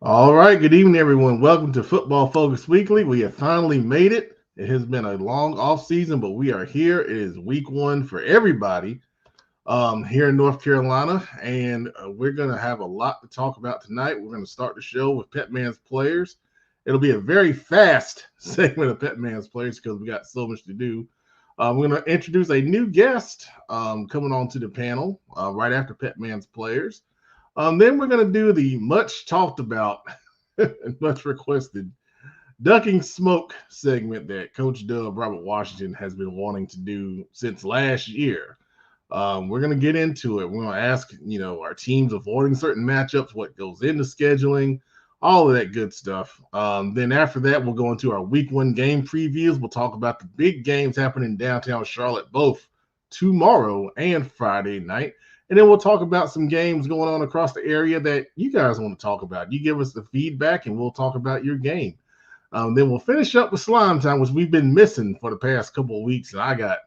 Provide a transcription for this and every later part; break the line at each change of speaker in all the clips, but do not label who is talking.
All right, good evening, everyone. Welcome to Football Focus Weekly. We have finally made it. It has been a long off season, but we are here. It is week one for everybody here in North Carolina, and we're going to have a lot to talk about tonight. We're going to start the show with Pepman's players. It'll be a very fast segment of Pepman's players because we got so much to do. We're going to introduce a new guest coming onto the panel right after Pepman's players. Then we're going to do the much talked about and much requested ducking smoke segment that Coach Dub Robert Washington has been wanting to do since last year. We're going to get into it. We're going to ask, our teams avoiding certain matchups, what goes into scheduling, all of that good stuff. Then after that, we'll go into our week one game previews. We'll talk about the big games happening in downtown Charlotte, both tomorrow and Friday night. And then we'll talk about some games going on across the area that you guys want to talk about. You give us the feedback, and we'll talk about your game. Then we'll finish up with Slime Time, which we've been missing for the past couple of weeks, and I got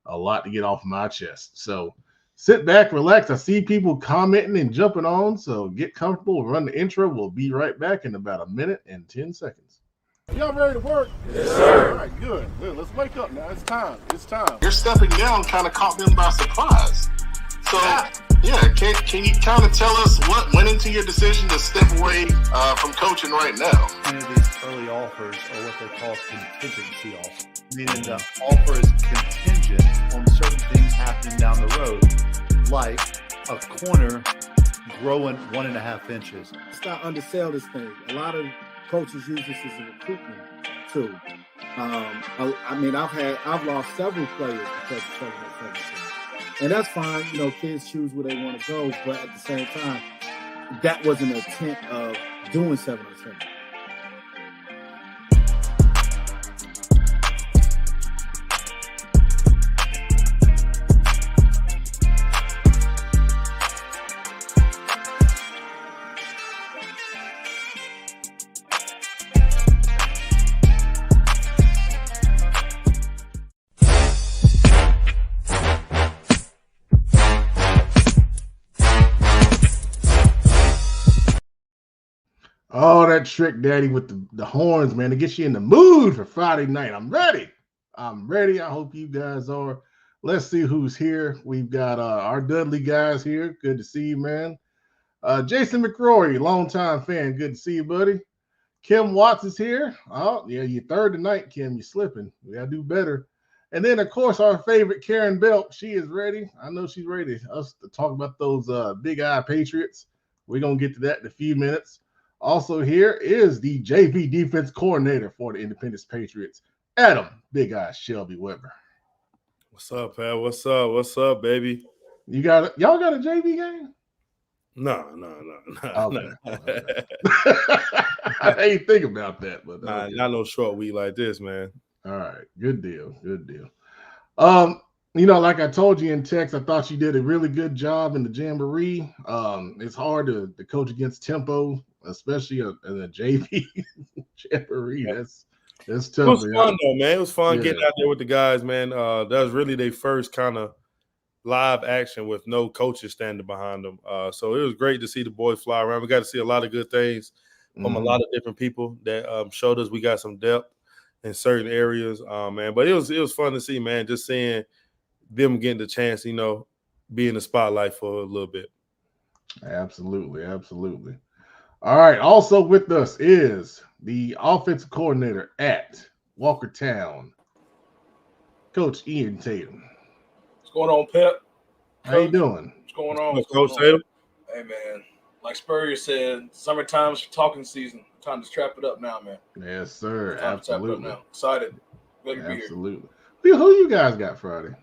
a lot to get off my chest. So sit back, relax. I see people commenting and jumping on, so get comfortable. Run the intro. We'll be right back in about a minute and 10 seconds.
Y'all ready to work?
Yes, sir.
All right, good. Let's wake up now. It's time.
Your stepping down kind of caught them by surprise. So, can you kind of tell us what went into your decision to step away from coaching right now?
Many of these early offers are what they call contingency offers, meaning the offer is contingent on certain things happening down the road, like a corner growing 1.5 inches.
Let's not undersell this thing. A lot of coaches use this as a recruitment tool. I've lost several players because of 717. And that's fine. Kids choose where they want to go. But at the same time, that wasn't the intent of doing 717.
Oh, that trick daddy with the horns, man, to get you in the mood for Friday night. I'm ready. I hope you guys are. Let's see who's here. We've got our Dudley guys here. Good to see you, man. Jason McRory, longtime fan. Good to see you, buddy. Kim Watts is here. Oh, yeah, you're third tonight, Kim. You're slipping. We got to do better. And then, of course, our favorite Karen Belk. She is ready. I know she's ready us to talk about those Big Eye Patriots. We're going to get to that in a few minutes. Also here is the JV defense coordinator for the Independence Patriots, Adam Big Eye Shelby Weber.
What's up, pal? What's up, baby?
Y'all got a JV game?
No.
Okay. I ain't think about that, but
not no short week like this, man.
All right, good deal. Like I told you in text, I thought you did a really good job in the jamboree. It's hard to coach against tempo, especially in a JV jamboree.
Yeah.
That's tough.
It was fun though, man. It was fun getting out there with the guys, man. That was really their first kind of live action with no coaches standing behind them. So it was great to see the boys fly around. We got to see a lot of good things from a lot of different people that showed us we got some depth in certain areas, man. But it was fun to see, man. Just seeing them getting the chance, be in the spotlight for a little bit.
Absolutely. All right. Also with us is the offensive coordinator at Walkertown, Coach Ian Tatum.
What's going on, Pep?
How you doing?
What's going on?
Coach Tatum?
Hey, man. Like Spurrier said, summertime's talking season. Time to trap it up now, man.
Yes, sir.
Time
Absolutely.
To trap it up now. Excited. Glad to be here.
Absolutely. Who you guys got Friday?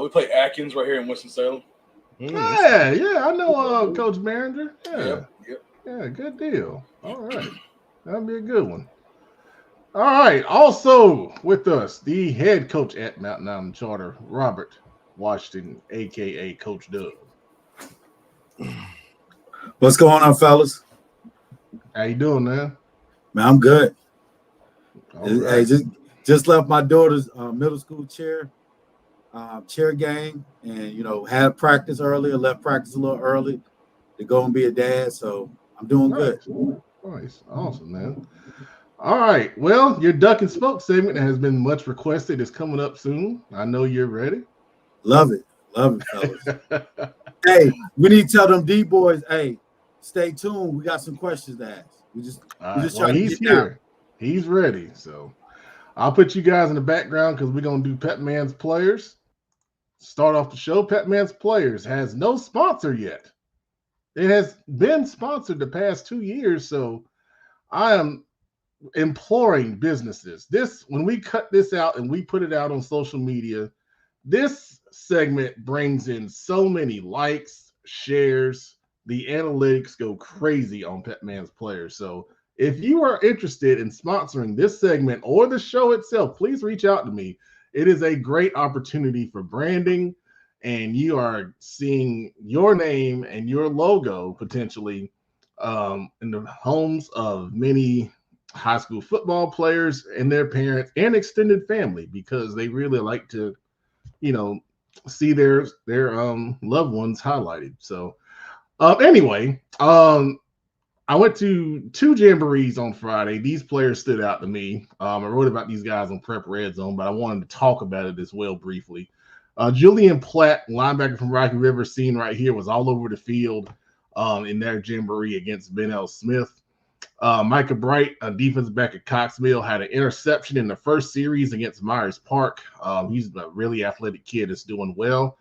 We play Atkins right here in Winston-Salem.
Yeah. I know Coach Barringer.
Yep.
Yeah, good deal. All right. That'll be a good one. All right. Also with us, the head coach at Mountain Island Charter, Robert Washington, a.k.a. Coach Dub.
What's going on, fellas?
How you doing, man?
Man, I'm good.
Right.
Hey, just left my daughter's middle school chair game, and had practice earlier. Left practice a little early to go and be a dad. So I'm doing good.
Nice. Awesome, man. All right. Well, your Duck and Smoke segment that has been much requested is coming up soon. I know you're ready.
Love it, fellas. Hey, we need to tell them D boys. Hey, stay tuned. We got some questions to ask. We just
well, he's here. He's ready. So I'll put you guys in the background because we're gonna do Pepman's Players. Start off the show. Pepman's Players has no sponsor yet. It has been sponsored the past 2 years, so I am imploring businesses. When we cut this out and we put it out on social media, this segment brings in so many likes, shares. The analytics go crazy on Pepman's Players. So if you are interested in sponsoring this segment or the show itself, please reach out to me. It is a great opportunity for branding, and you are seeing your name and your logo potentially in the homes of many high school football players and their parents and extended family, because they really like to, see their loved ones highlighted. So anyway, I went to 2 jamborees on Friday. These players stood out to me. I wrote about these guys on Prep Red Zone, but I wanted to talk about it as well briefly. Julian Platt, linebacker from Rocky River, seen right here, was all over the field in their jamboree against Ben L. Smith. Micah Bright, a defensive back at Coxville, had an interception in the first series against Myers Park. He's a really athletic kid that's doing well.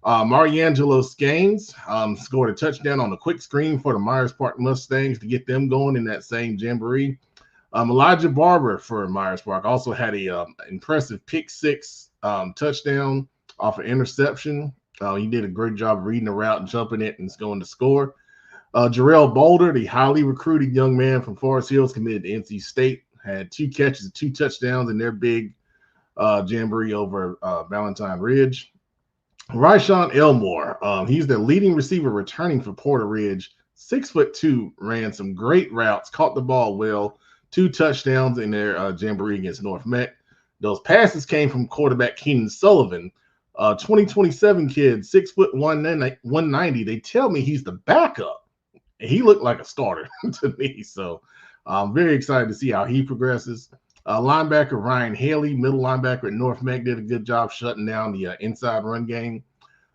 Mariangelo Skanes scored a touchdown on a quick screen for the Myers Park Mustangs to get them going in that same jamboree. Elijah Barber for Myers Park also had a impressive pick six touchdown off an interception. He did a great job reading the route and jumping it and going to score. Jarrell Boulder, the highly recruited young man from Forest Hills, committed to NC State, had 2 catches and 2 touchdowns in their big jamboree over Valentine Ridge. Ryshawn Elmore, he's the leading receiver returning for Porter Ridge. 6'2", ran some great routes, caught the ball well, 2 touchdowns in their jamboree against North Met. Those passes came from quarterback Keenan Sullivan. 2027 kid, 6'1", 190. They tell me he's the backup. He looked like a starter to me. So I'm very excited to see how he progresses. Linebacker Ryan Haley, middle linebacker at North Met, did a good job shutting down the inside run game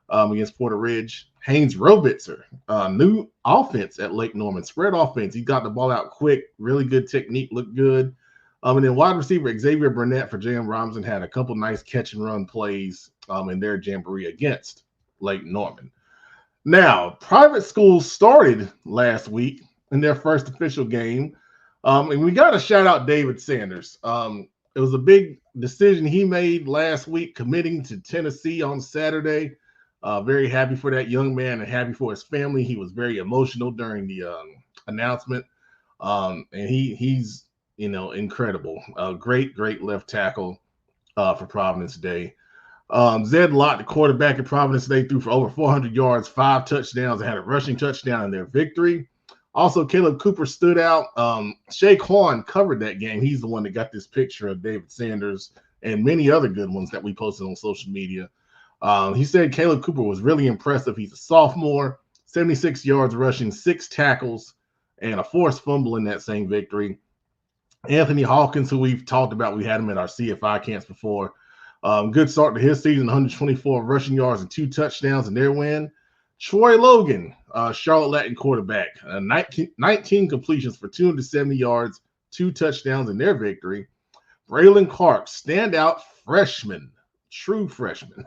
against Porter Ridge. Haynes Robitzer, new offense at Lake Norman, spread offense. He got the ball out quick, really good technique, looked good. And then wide receiver Xavier Burnett for J.M. Robinson had a couple nice catch and run plays in their jamboree against Lake Norman. Now, private schools started last week in their first official game. And we got to shout out David Sanders. It was a big decision he made last week, committing to Tennessee on Saturday. Very happy for that young man and happy for his family. He was very emotional during the announcement. And he's, incredible. Great left tackle for Providence Day. Zed Lott, the quarterback at Providence Day, threw for over 400 yards, 5 touchdowns, and had a rushing touchdown in their victory. Also, Caleb Cooper stood out. Shea Quan covered that game. He's the one that got this picture of David Sanders and many other good ones that we posted on social media. He said Caleb Cooper was really impressive. He's a sophomore, 76 yards rushing, 6 tackles, and a forced fumble in that same victory. Anthony Hawkins, who we've talked about, we had him at our CFI camps before. Good start to his season, 124 rushing yards and 2 touchdowns in their win. Troy Logan, Charlotte Latin quarterback, 19 completions for 270 yards, 2 touchdowns in their victory. Braylon Clark, standout freshman, true freshman.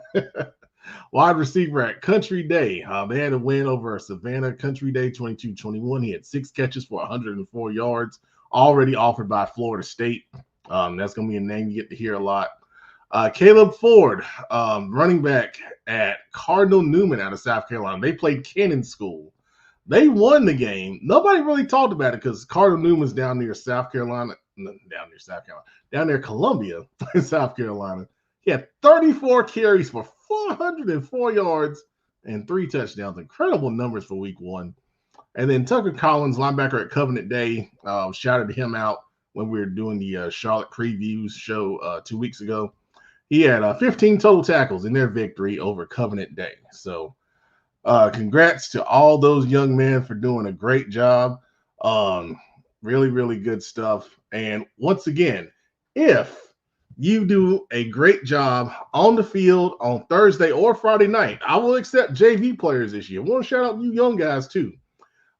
Wide receiver at Country Day. They had a win over Savannah Country Day, 22-21. He had 6 catches for 104 yards, already offered by Florida State. That's going to be a name you get to hear a lot. Caleb Ford, running back at Cardinal Newman out of South Carolina. They played Cannon School. They won the game. Nobody really talked about it because Cardinal Newman's down near Columbia in South Carolina. He had 34 carries for 404 yards and 3 touchdowns. Incredible numbers for week 1. And then Tucker Collins, linebacker at Covenant Day, shouted him out when we were doing the Charlotte previews show 2 weeks ago. He had 15 total tackles in their victory over Covenant Day. So congrats to all those young men for doing a great job. Really, really good stuff. And once again, if you do a great job on the field on Thursday or Friday night, I will accept JV players this year. I want to shout out you young guys too.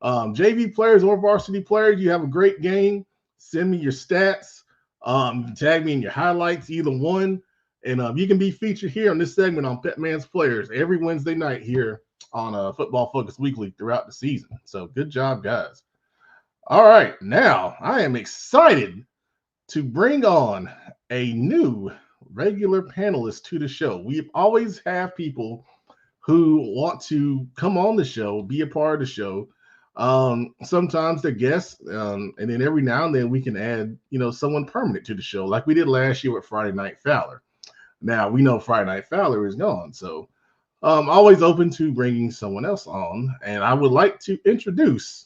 JV players or varsity players, you have a great game. Send me your stats. Tag me in your highlights, either one. And you can be featured here on this segment on Pepman's Players every Wednesday night here on Football Focus Weekly throughout the season. So good job, guys. All right, now I am excited to bring on a new regular panelist to the show. We always have people who want to come on the show, be a part of the show. Sometimes they're guests, and then every now and then we can add, someone permanent to the show, like we did last year with Friday Night Fowler. Now we know Friday Night Fowler is gone, so always open to bringing someone else on. And I would like to introduce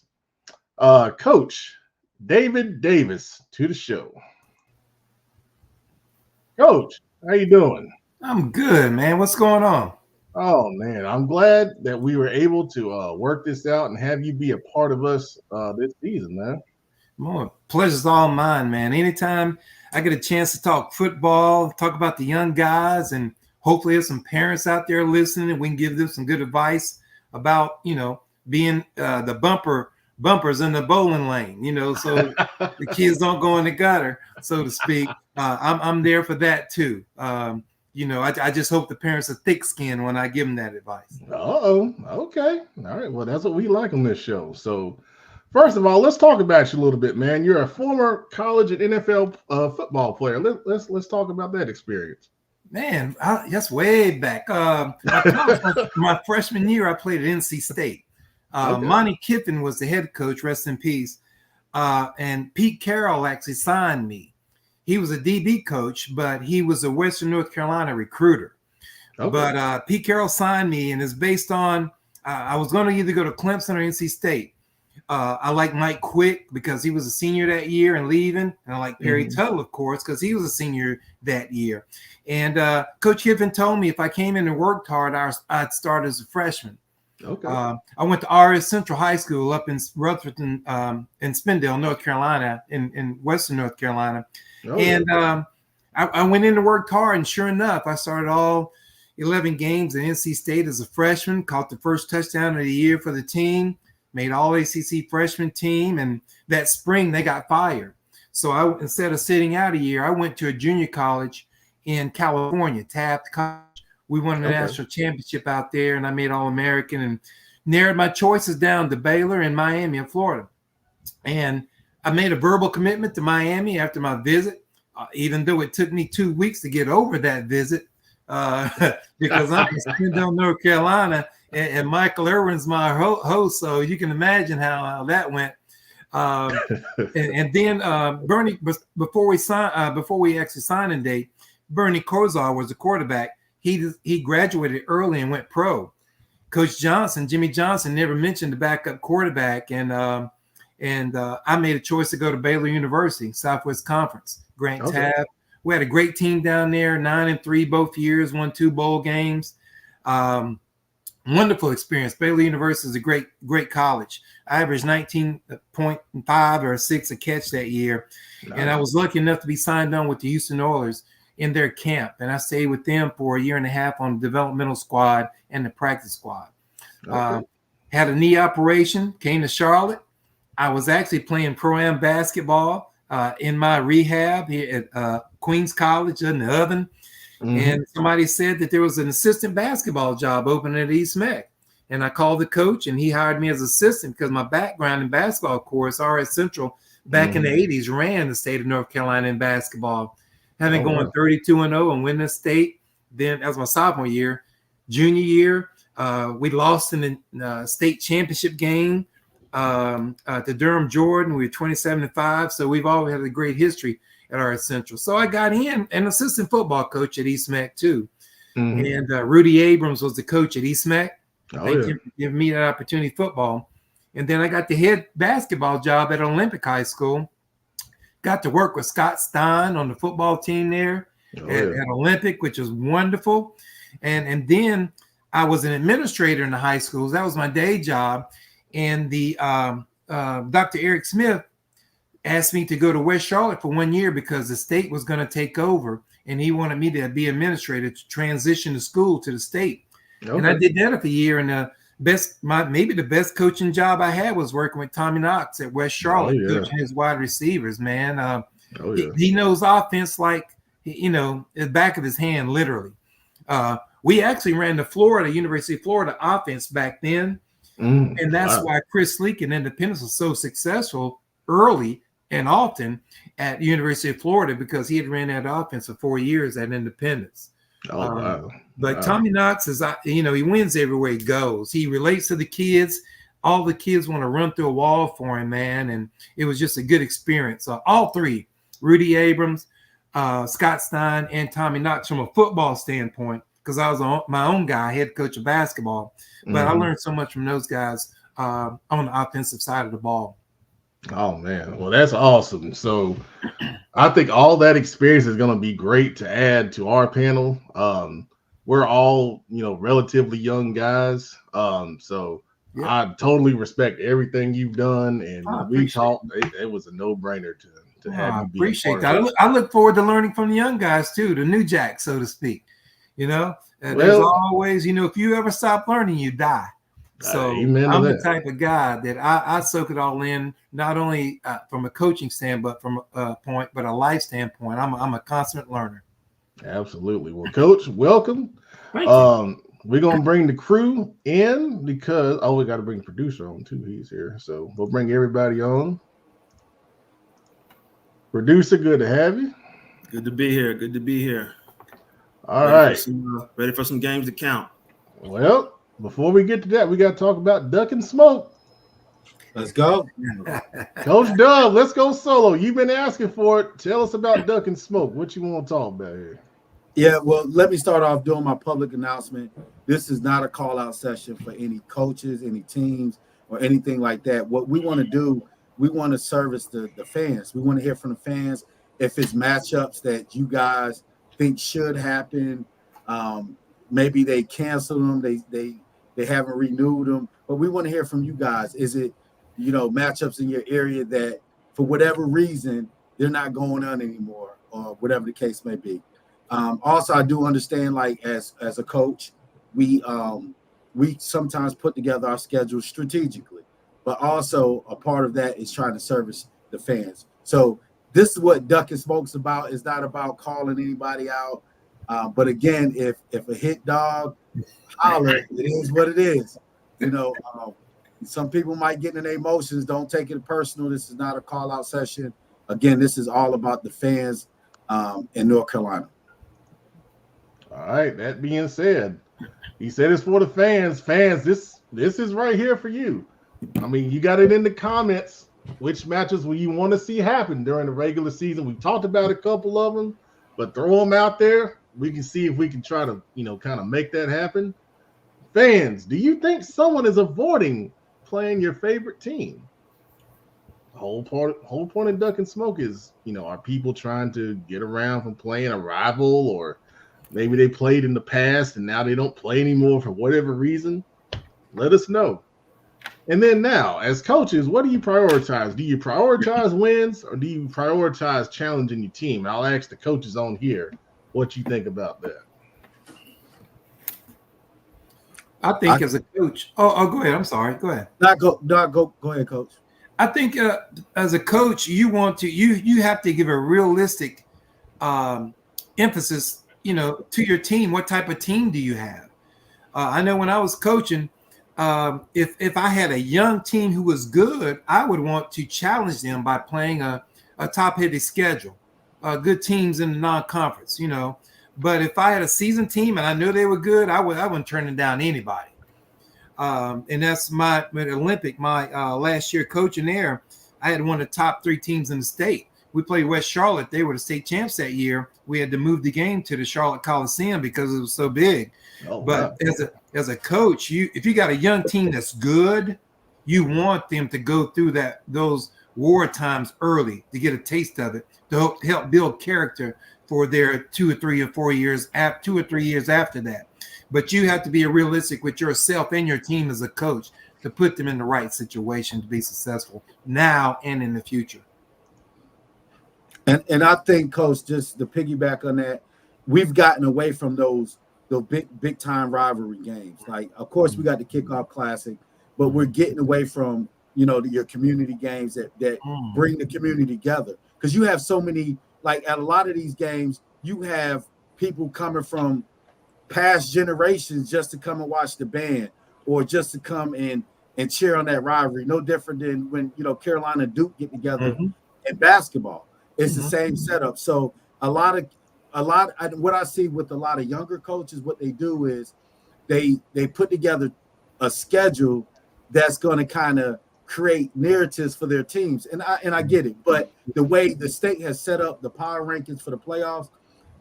Coach David Davis to the show. Coach, how you doing?
I'm good, man. What's going on?
Oh, man, I'm glad that we were able to work this out and have you be a part of us this season, man.
More pleasure's all mine, man. Anytime I get a chance to talk football, talk about the young guys, and hopefully there's some parents out there listening and we can give them some good advice about, being the bumpers in the bowling lane, so the kids don't go in the gutter, so to speak. I'm there for that too. I just hope the parents are thick-skinned when I give them that advice.
Okay. All right. Well, that's what we like on this show. So, first of all, let's talk about you a little bit, man. You're a former college and NFL football player. Let's talk about that experience.
Man, that's way back. My freshman year, I played at NC State. Okay. Monty Kiffin was the head coach, rest in peace. And Pete Carroll actually signed me. He was a DB coach, but he was a Western North Carolina recruiter. Okay. But Pete Carroll signed me, and it's based on I was going to either go to Clemson or NC State. I like Mike Quick because he was a senior that year and leaving. And I like Perry Tuttle, of course, because he was a senior that year. And Coach Kiffin told me if I came in and worked hard, I'd start as a freshman. Okay. I went to RS Central High School up in Rutherford in Spindale, North Carolina, in Western North Carolina. Oh, and I went in to work hard, and sure enough, I started all 11 games at NC State as a freshman, caught the first touchdown of the year for the team, made all ACC freshman team, and that spring they got fired. So instead of sitting out a year, I went to a junior college in California, Taft College. We won a national championship out there, and I made All-American and narrowed my choices down to Baylor and Miami in Florida. And I made a verbal commitment to Miami after my visit, even though it took me 2 weeks to get over that visit because I'm in Spindale, North Carolina, and Michael Irwin's my host, so you can imagine how that went. And then Bernie, before we actually signed a date, Bernie Kosar was the quarterback. He graduated early and went pro. Coach Johnson, Jimmy Johnson, never mentioned the backup quarterback, and I made a choice to go to Baylor University, Southwest Conference, Grant Tabb. We had a great team down there, 9-3 both years, won 2 bowl games. Wonderful experience. Baylor University is a great college. I averaged 19.5 or 6 a catch that year. Nice. And I was lucky enough to be signed on with the Houston Oilers in their camp. And I stayed with them for a year and a half on the developmental squad and the practice squad. Had a knee operation, came to Charlotte. I was actually playing pro-am basketball in my rehab here at Queens College in the Oven. And somebody said that there was an assistant basketball job open at East Meck. And I called the coach, and he hired me as assistant because my background in basketball, of course, RS Central back in the 80s ran the state of North Carolina in basketball. Having gone 32-0 and winning the state. Then that was my sophomore year. Junior year, we lost in the state championship game to Durham Jordan. We were 27-5. So we've always had a great history at RS Central. So I got in an assistant football coach at East Meck too. And Rudy Abrams was the coach at East Meck. Thank you for giving me that opportunity football. And then I got the head basketball job at Olympic High School. Got to work with Scott Stein on the football team there at Olympic, which was wonderful. And then I was an administrator in the high schools. That was my day job. And the Dr. Eric Smith asked me to go to West Charlotte for 1 year because the state was going to take over, and he wanted me to be administrator to transition the school to the state. Okay. And I did that for a year. And maybe the best coaching job I had was working with Tommy Knox at West Charlotte, coaching his wide receivers. Man, he knows offense like the back of his hand, literally. We actually ran the University of Florida offense back then. And that's why Chris Sleek and Independence was so successful early and often at the University of Florida, because he had ran that offense for 4 years at Independence. But Tommy Knox is, he wins everywhere he goes. He relates to the kids. All the kids want to run through a wall for him, man. And it was just a good experience. All three, Rudy Abrams, Scott Stein, and Tommy Knox, from a football standpoint, because I was my own guy, head coach of basketball. But I learned so much from those guys on the offensive side of the ball.
Oh, man. Well, that's awesome. So I think all that experience is going to be great to add to our panel. We're all, relatively young guys. So I totally respect everything you've done. And we talked, it was a no-brainer to have you be
appreciate that. I look forward to learning from the young guys too, the new jack, so to speak. There's always, if you ever stop learning, you die. So I'm the type of guy that I soak it all in, not only from a coaching standpoint, but a life standpoint. I'm a constant learner.
Absolutely. Well, Coach, welcome.
Thank you.
We're going to bring the crew in because, we got to bring the producer on too. He's here. So we'll bring everybody on. Producer, good to have you.
Good to be here.
All right.
Ready for some games to count.
Well, before we get to that, we got to talk about Duck and Smoke.
Let's go.
Coach Dub, let's go solo. You've been asking for it. Tell us about Duck and Smoke. What you want to talk about here?
Yeah, well, let me start off doing my public announcement. This is not a call-out session for any coaches, any teams, or anything like that. What we want to do, we want to service the fans. We want to hear from the fans if it's matchups that you guys think should happen. Maybe they canceled them. They haven't renewed them. But we want to hear from you guys. Is it, matchups in your area that for whatever reason they're not going on anymore, or whatever the case may be. Also, I do understand, like as a coach, we sometimes put together our schedule strategically, but also a part of that is trying to service the fans. So this is what Duck and Smoke's about. It's not about calling anybody out. But again, if a hit dog holler, it is what it is. Some people might get in their emotions. Don't take it personal. This is not a call-out session. Again, this is all about the fans in North Carolina.
All right. That being said, he said it's for the fans. Fans, this is right here for you. I mean, you got it in the comments. Which matches will you want to see happen during the regular season? We talked about a couple of them, but throw them out there. We can see if we can try to, kind of make that happen. Fans, do you think someone is avoiding playing your favorite team? The whole point of Duck and Smoke is, are people trying to get around from playing a rival, or maybe they played in the past and now they don't play anymore for whatever reason? Let us know. And then now, as coaches, what do you prioritize? Do you prioritize wins, or do you prioritize challenging your team? I'll ask the coaches on here what you think about that.
I think as a coach, go ahead. I'm sorry. Go ahead.
Go ahead, Coach.
I think as a coach, you have to give a realistic emphasis, to your team. What type of team do you have? I know when I was coaching, if I had a young team who was good, I would want to challenge them by playing a top-heavy schedule, good teams in the non-conference, But if I had a seasoned team and I knew they were good, I wouldn't turn it down anybody. And that's my last year coaching there. I had one of the top 3 teams in the state. We played West Charlotte. They were the state champs that year. We had to move the game to the Charlotte Coliseum because it was so big. But as a coach, if you got a young team that's good, you want them to go through those war times early to get a taste of it, to help build character for their 2 or 3 or 4 years, 2 or 3 years after that. But you have to be realistic with yourself and your team as a coach to put them in the right situation to be successful now and in the future.
And I think, Coach, just to piggyback on that, we've gotten away from those big time rivalry games. Like, of course, we got the kickoff classic, but we're getting away from your community games that bring the community together. Because you have so many, like at a lot of these games, you have people coming from past generations just to come and watch the band or just to come and cheer on that rivalry. No different than when Carolina and Duke get together in basketball. It's the same setup. So what I see with a lot of younger coaches, what they do is they put together a schedule that's going to kind of create narratives for their teams. And I get it, but the way the state has set up the power rankings for the playoffs,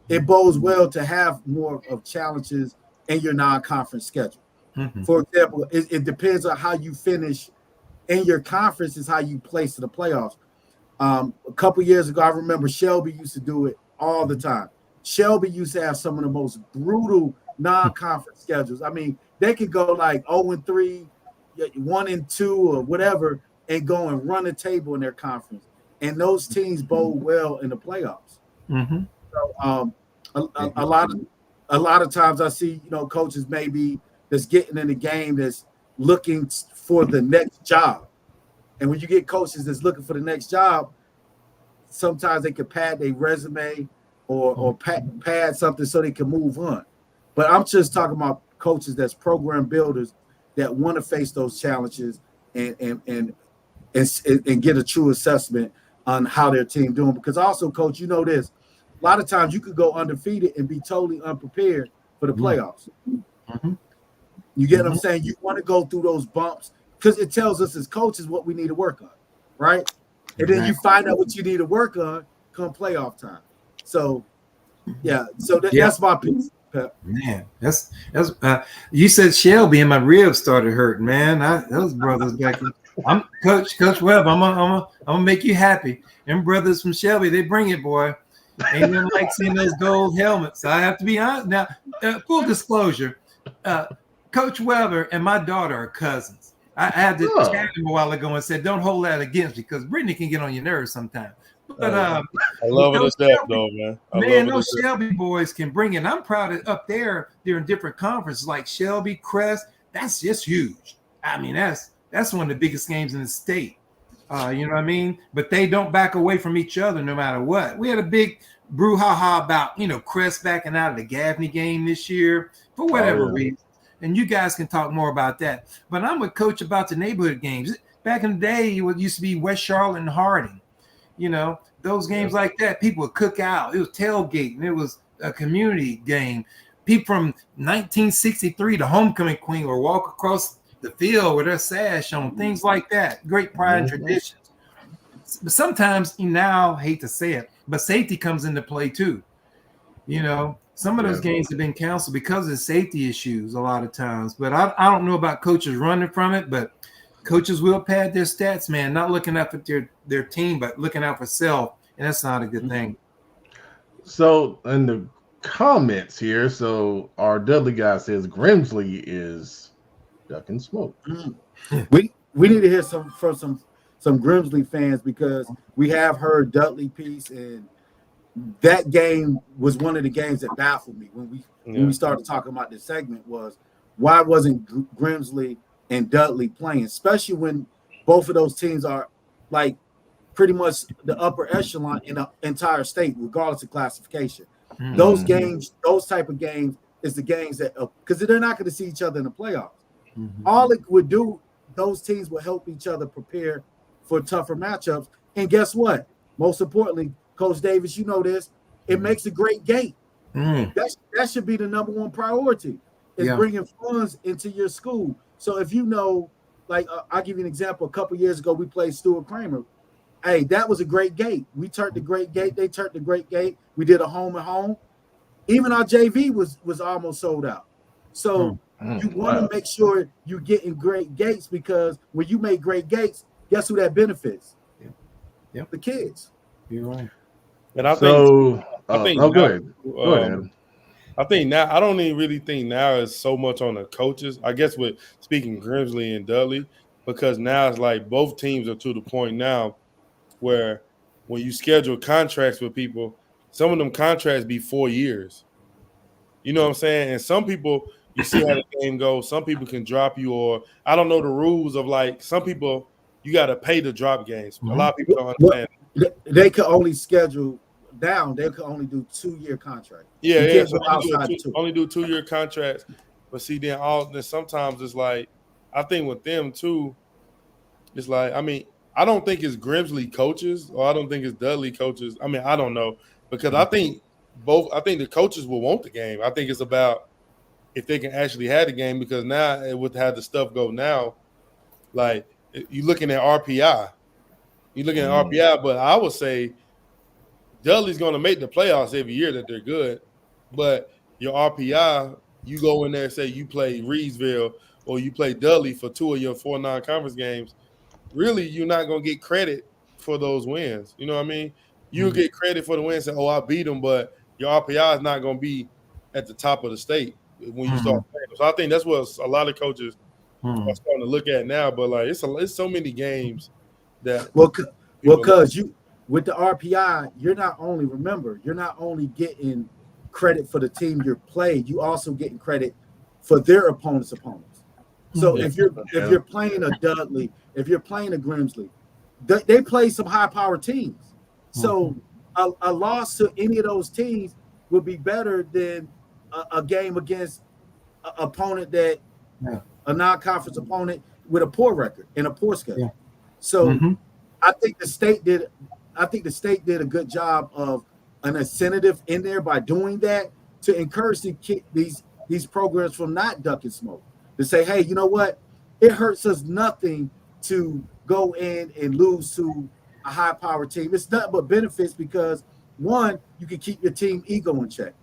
it bodes well to have more of challenges in your non-conference schedule. For example, it depends on how you finish in your conference is how you place to the playoffs. A couple years ago, I remember Shelby used to do it all the time. Shelby used to have some of the most brutal non-conference schedules. I mean, they could go like 0-3, 1-2, or whatever, and go and run a table in their conference. And those teams bode well in the playoffs. So, a lot of times I see coaches maybe that's getting in the game that's looking for the next job. And when you get coaches that's looking for the next job, sometimes they can pad their resume or pad something so they can move on. But I'm just talking about coaches that's program builders that want to face those challenges and get a true assessment on how their team doing. Because also, Coach, this, a lot of times you could go undefeated and be totally unprepared for the playoffs. You get what I'm saying? You want to go through those bumps because it tells us as coaches what we need to work on, right? And then you find out what you need to work on come playoff time. So, yeah. So that's my piece. Pep.
Man, that's you said Shelby and my ribs started hurting, man. Those brothers back. I'm Coach Webb. I'm gonna make you happy. Them brothers from Shelby, they bring it, boy. Ain't nothing like seeing those gold helmets. I have to be honest now. Full disclosure. Coach Weber and my daughter are cousins. I had to chat him a while ago and said, don't hold that against me because Brittany can get on your nerves sometimes. But
I love it as that, though, man.
Those Shelby boys can bring it. I'm proud of up there. They're in different conferences like Shelby, Crest. That's just huge. I mean, that's one of the biggest games in the state. You know what I mean? But they don't back away from each other no matter what. We had a big brouhaha about, Crest backing out of the Gaffney game this year for whatever reason. And you guys can talk more about that. But I'm with Coach about the neighborhood games. Back in the day, it used to be West Charlotte and Harding. Those games like that, people would cook out. It was tailgating. It was a community game. People from 1963, the homecoming queen, would walk across the field with their sash on, things like that. Great pride and traditions. But sometimes, now, I hate to say it, but safety comes into play too. Some of those games have been canceled because of safety issues a lot of times. But I don't know about coaches running from it, but coaches will pad their stats, man, not looking out for their team, but looking out for self. And that's not a good thing.
So in the comments here, our Dudley guy says Grimsley is ducking smoke.
We need to hear from some Grimsley fans because we have heard Dudley piece, and that game was one of the games that baffled me when we started talking about this segment was why wasn't Grimsley and Dudley playing, especially when both of those teams are like pretty much the upper echelon in the entire state, regardless of classification. Those games, those type of games is the games that because they're not going to see each other in the playoffs. All it would do, those teams will help each other prepare for tougher matchups. And guess what? Most importantly, Coach Davis, this, it makes a great gate. That should be the number one priority is bringing funds into your school. So if I'll give you an example. A couple years ago, we played Stuart Kramer. Hey, that was a great gate. We turned the great gate. They turned the great gate. We did a home and home. Even our JV was almost sold out. So you want to make sure you're getting great gates because when you make great gates, guess who that benefits? The kids.
You're right.
And I think
go ahead.
I think now I don't even really think now is so much on the coaches. I guess with speaking Grimsley and Dudley, because now it's like both teams are to the point now where when you schedule contracts with people, some of them contracts be 4 years. You know what I'm saying? And some people, you see how the game goes. Some people can drop you, or I don't know the rules of like some people. You got to pay to drop games. A lot of people don't understand.
They could only schedule down. They could only do 2-year contracts.
Yeah.
So
only do 2-year contracts. But see, then sometimes it's like, I think with them too, it's like, I mean, I don't think it's Grimsley coaches or I don't think it's Dudley coaches. I mean, I don't know, because I think the coaches will want the game. I think it's about if they can actually have the game, because now with how the stuff go now, like you're looking at RPI. But I would say Dudley's going to make the playoffs every year that they're good. But your RPI, you go in there and say you play Reedsville or you play Dudley for 2 of your 4 non-conference games, really you're not going to get credit for those wins. You know what I mean? You'll get credit for the wins and, I beat them, but your RPI is not going to be at the top of the state when you start playing. So I think that's what a lot of coaches are starting to look at now. But like it's so many games that
because you with the RPI, you're not only getting credit for the team you're playing, you also getting credit for their opponents. So if you're playing a Dudley, if you're playing a Grimsley, they play some high-powered teams. So a loss to any of those teams would be better than a game against an opponent that a non-conference opponent with a poor record and a poor schedule. So I think the state did a good job of an incentive in there by doing that to encourage these programs from not ducking smoke. To say, hey, you know what? It hurts us nothing to go in and lose to a high-powered team. It's nothing but benefits because, one, you can keep your team ego in check.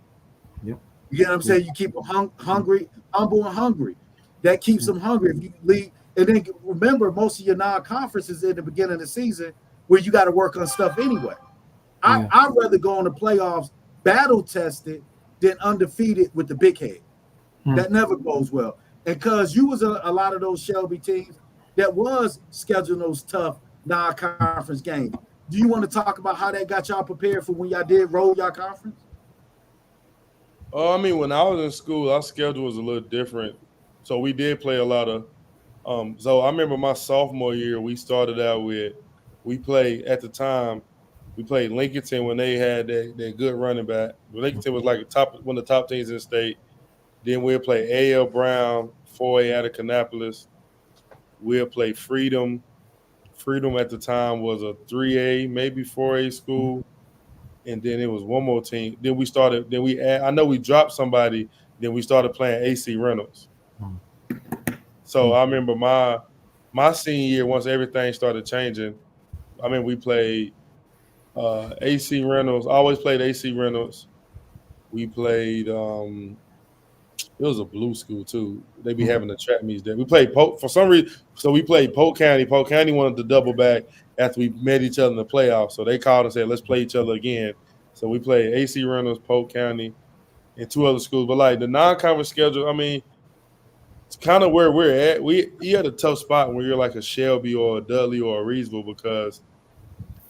You get what I'm saying? You keep them humble and hungry. That keeps them hungry. If you leave, and then remember, most of your non-conferences in the beginning of the season where you got to work on stuff anyway. I'd rather go on the playoffs battle-tested than undefeated with the big head. That never goes well. And because you was a lot of those Shelby teams that was scheduling those tough non-conference games. Do you want to talk about how that got y'all prepared for when y'all did roll y'all conference?
I mean, when I was in school, our schedule was a little different. So we did play a lot of so I remember my sophomore year, we started out with we played Lincolnton when they had that good running back. Lincolnton was like one of the top teams in the state. Then we'll play A.L. Brown, 4A out of Kannapolis. We'll play Freedom. Freedom at the time was a 3A, maybe 4A school. And then it was one more team. Then I know we dropped somebody. Then we started playing AC Reynolds. So I remember my senior year, once everything started changing, I mean, we played AC Reynolds. I always played AC Reynolds. We played it was a blue school too. They be having the trap meets there. We played Polk for some reason. So we played Polk County. Polk County wanted to double back after we met each other in the playoffs. So they called and said, let's play each other again. So we played AC Reynolds, Polk County, and 2 other schools. But like the non-conference schedule, I mean, it's kind of where we're at. You had a tough spot when you're like a Shelby or a Dudley or a Reedsville because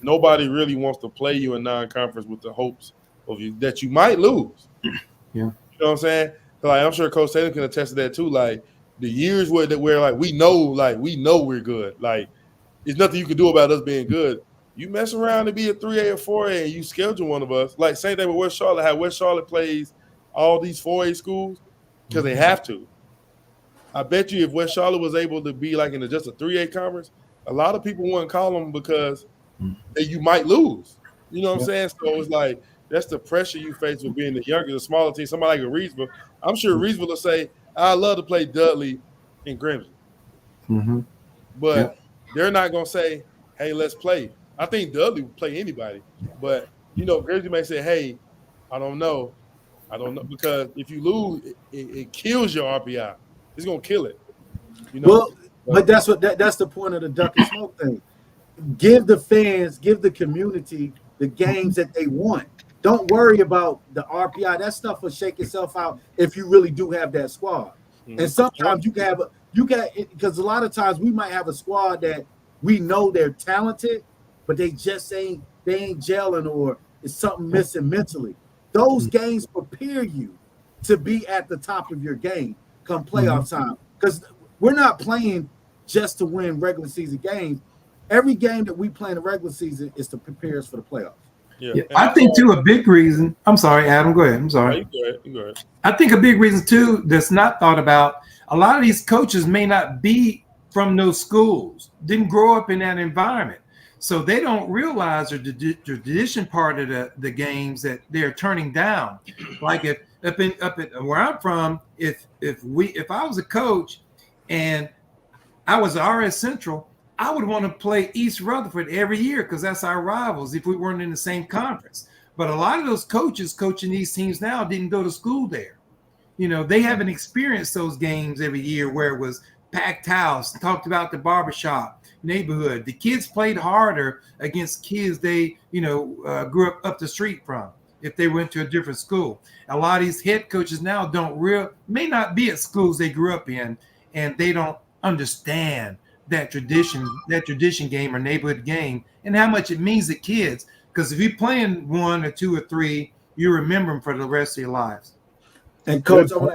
nobody really wants to play you in non-conference with the hopes of you that you might lose.
Yeah.
You know what I'm saying? Like I'm sure Coach Taylor can attest to that too. Like the years where like we know we're good. Like there's nothing you can do about us being good. You mess around to be a 3A or 4A and you schedule one of us. Like same thing with West Charlotte. How West Charlotte plays all these 4A schools because they have to. I bet you if West Charlotte was able to be like in just a 3A conference, a lot of people wouldn't call them because you might lose. You know what I'm saying? So it's like that's the pressure you face with being the younger, the smaller team. Somebody like a Reedsville, I'm sure Reedsville will say, "I love to play Dudley and Grimsley," but they're not gonna say, "Hey, let's play." I think Dudley will play anybody, but Grimsley may say, "Hey, I don't know," because if you lose, it kills your RPI. It's gonna kill it.
Well, but that's the point of the duck and smoke thing. Give the fans, give the community the games that they want. Don't worry about the RPI. That stuff will shake itself out if you really do have that squad. And sometimes you got because a lot of times we might have a squad that we know they're talented, but they
they ain't gelling or it's something missing mentally. Those games prepare you to be at the top of your game come playoff time. Because we're not playing just to win regular season games. Every game that we play in the regular season is to prepare us for the playoffs.
Yeah.
I think too a big reason. I'm sorry, Adam. Go ahead. I'm sorry.
You go ahead.
I think a big reason too that's not thought about. A lot of these coaches may not be from those schools, didn't grow up in that environment, so they don't realize the tradition part of the games that they're turning down. Like if up at where I'm from, if I was a coach and I was RS Central, I would want to play East Rutherford every year because that's our rivals if we weren't in the same conference. But a lot of those coaches coaching these teams now didn't go to school there. You know, they haven't experienced those games every year where it was packed house, talked about the barbershop, neighborhood. The kids played harder against kids they, grew up the street from if they went to a different school. A lot of these head coaches now may not be at schools they grew up in, and they don't understand that tradition game or neighborhood game and how much it means to kids. Because if you're playing 1 or 2 or 3, you remember them for the rest of your lives.
And Coach, I want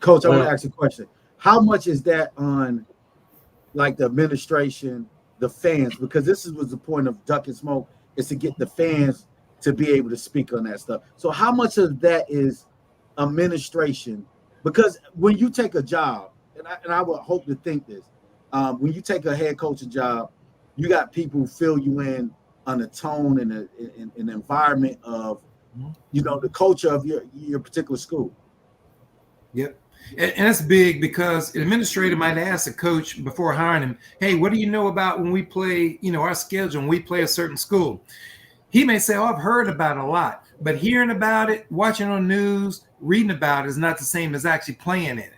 to ask a question. How much is that on like the administration, the fans? Because this was the point of Duck and Smoke, is to get the fans to be able to speak on that stuff. So how much of that is administration? Because when you take a job, and I would hope to think this, when you take a head coaching job, you got people who fill you in on the tone and an environment of, the culture of your particular school.
Yep. And that's big because an administrator might ask a coach before hiring him, hey, what do you know about when we play, our schedule, when we play a certain school? He may say, I've heard about it a lot, but hearing about it, watching on news, reading about it is not the same as actually playing in it.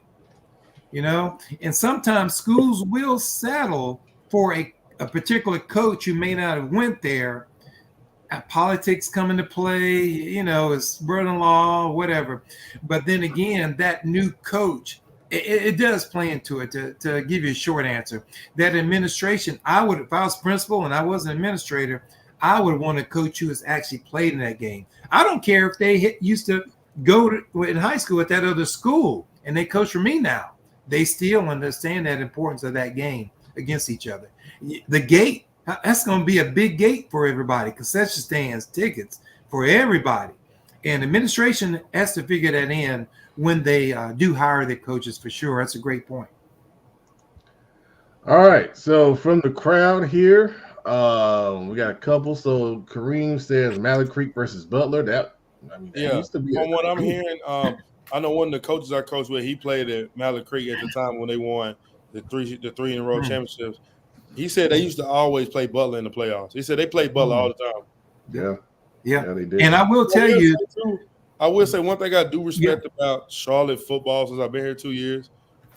And sometimes schools will settle for a particular coach who may not have went there. Politics come into play, his brother-in-law, whatever. But then again, that new coach, it does play into it. To give you a short answer, that administration, if I was principal and I was an administrator, I would want a coach who has actually played in that game. I don't care if they used to go in high school at that other school and they coach for me now. They still understand that importance of that game against each other. The gate, that's going to be a big gate for everybody. Concession stands, tickets for everybody. And administration has to figure that in when they do hire their coaches for sure. That's a great point.
All right. So from the crowd here, we got a couple. So Kareem says Mallard Creek versus Butler. That used to be
from what I'm hearing, I know one of the coaches I coached with, he played at Mallard Creek at the time when they won the three in a row championships. He said they used to always play Butler in the playoffs. He said they played Butler all the time.
Yeah, they did.
And I will tell you,
I will say one thing I do respect about Charlotte football since I've been here 2 years.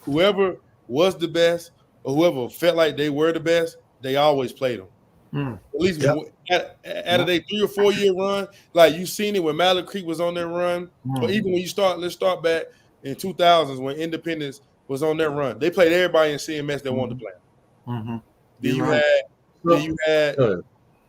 Whoever was the best or whoever felt like they were the best, they always played them. At least out of their 3 or 4 year run, like you seen it when Mallard Creek was on their run, or even when let's start back in 2000s when Independence was on their run. They played everybody in CMS that wanted to play. Then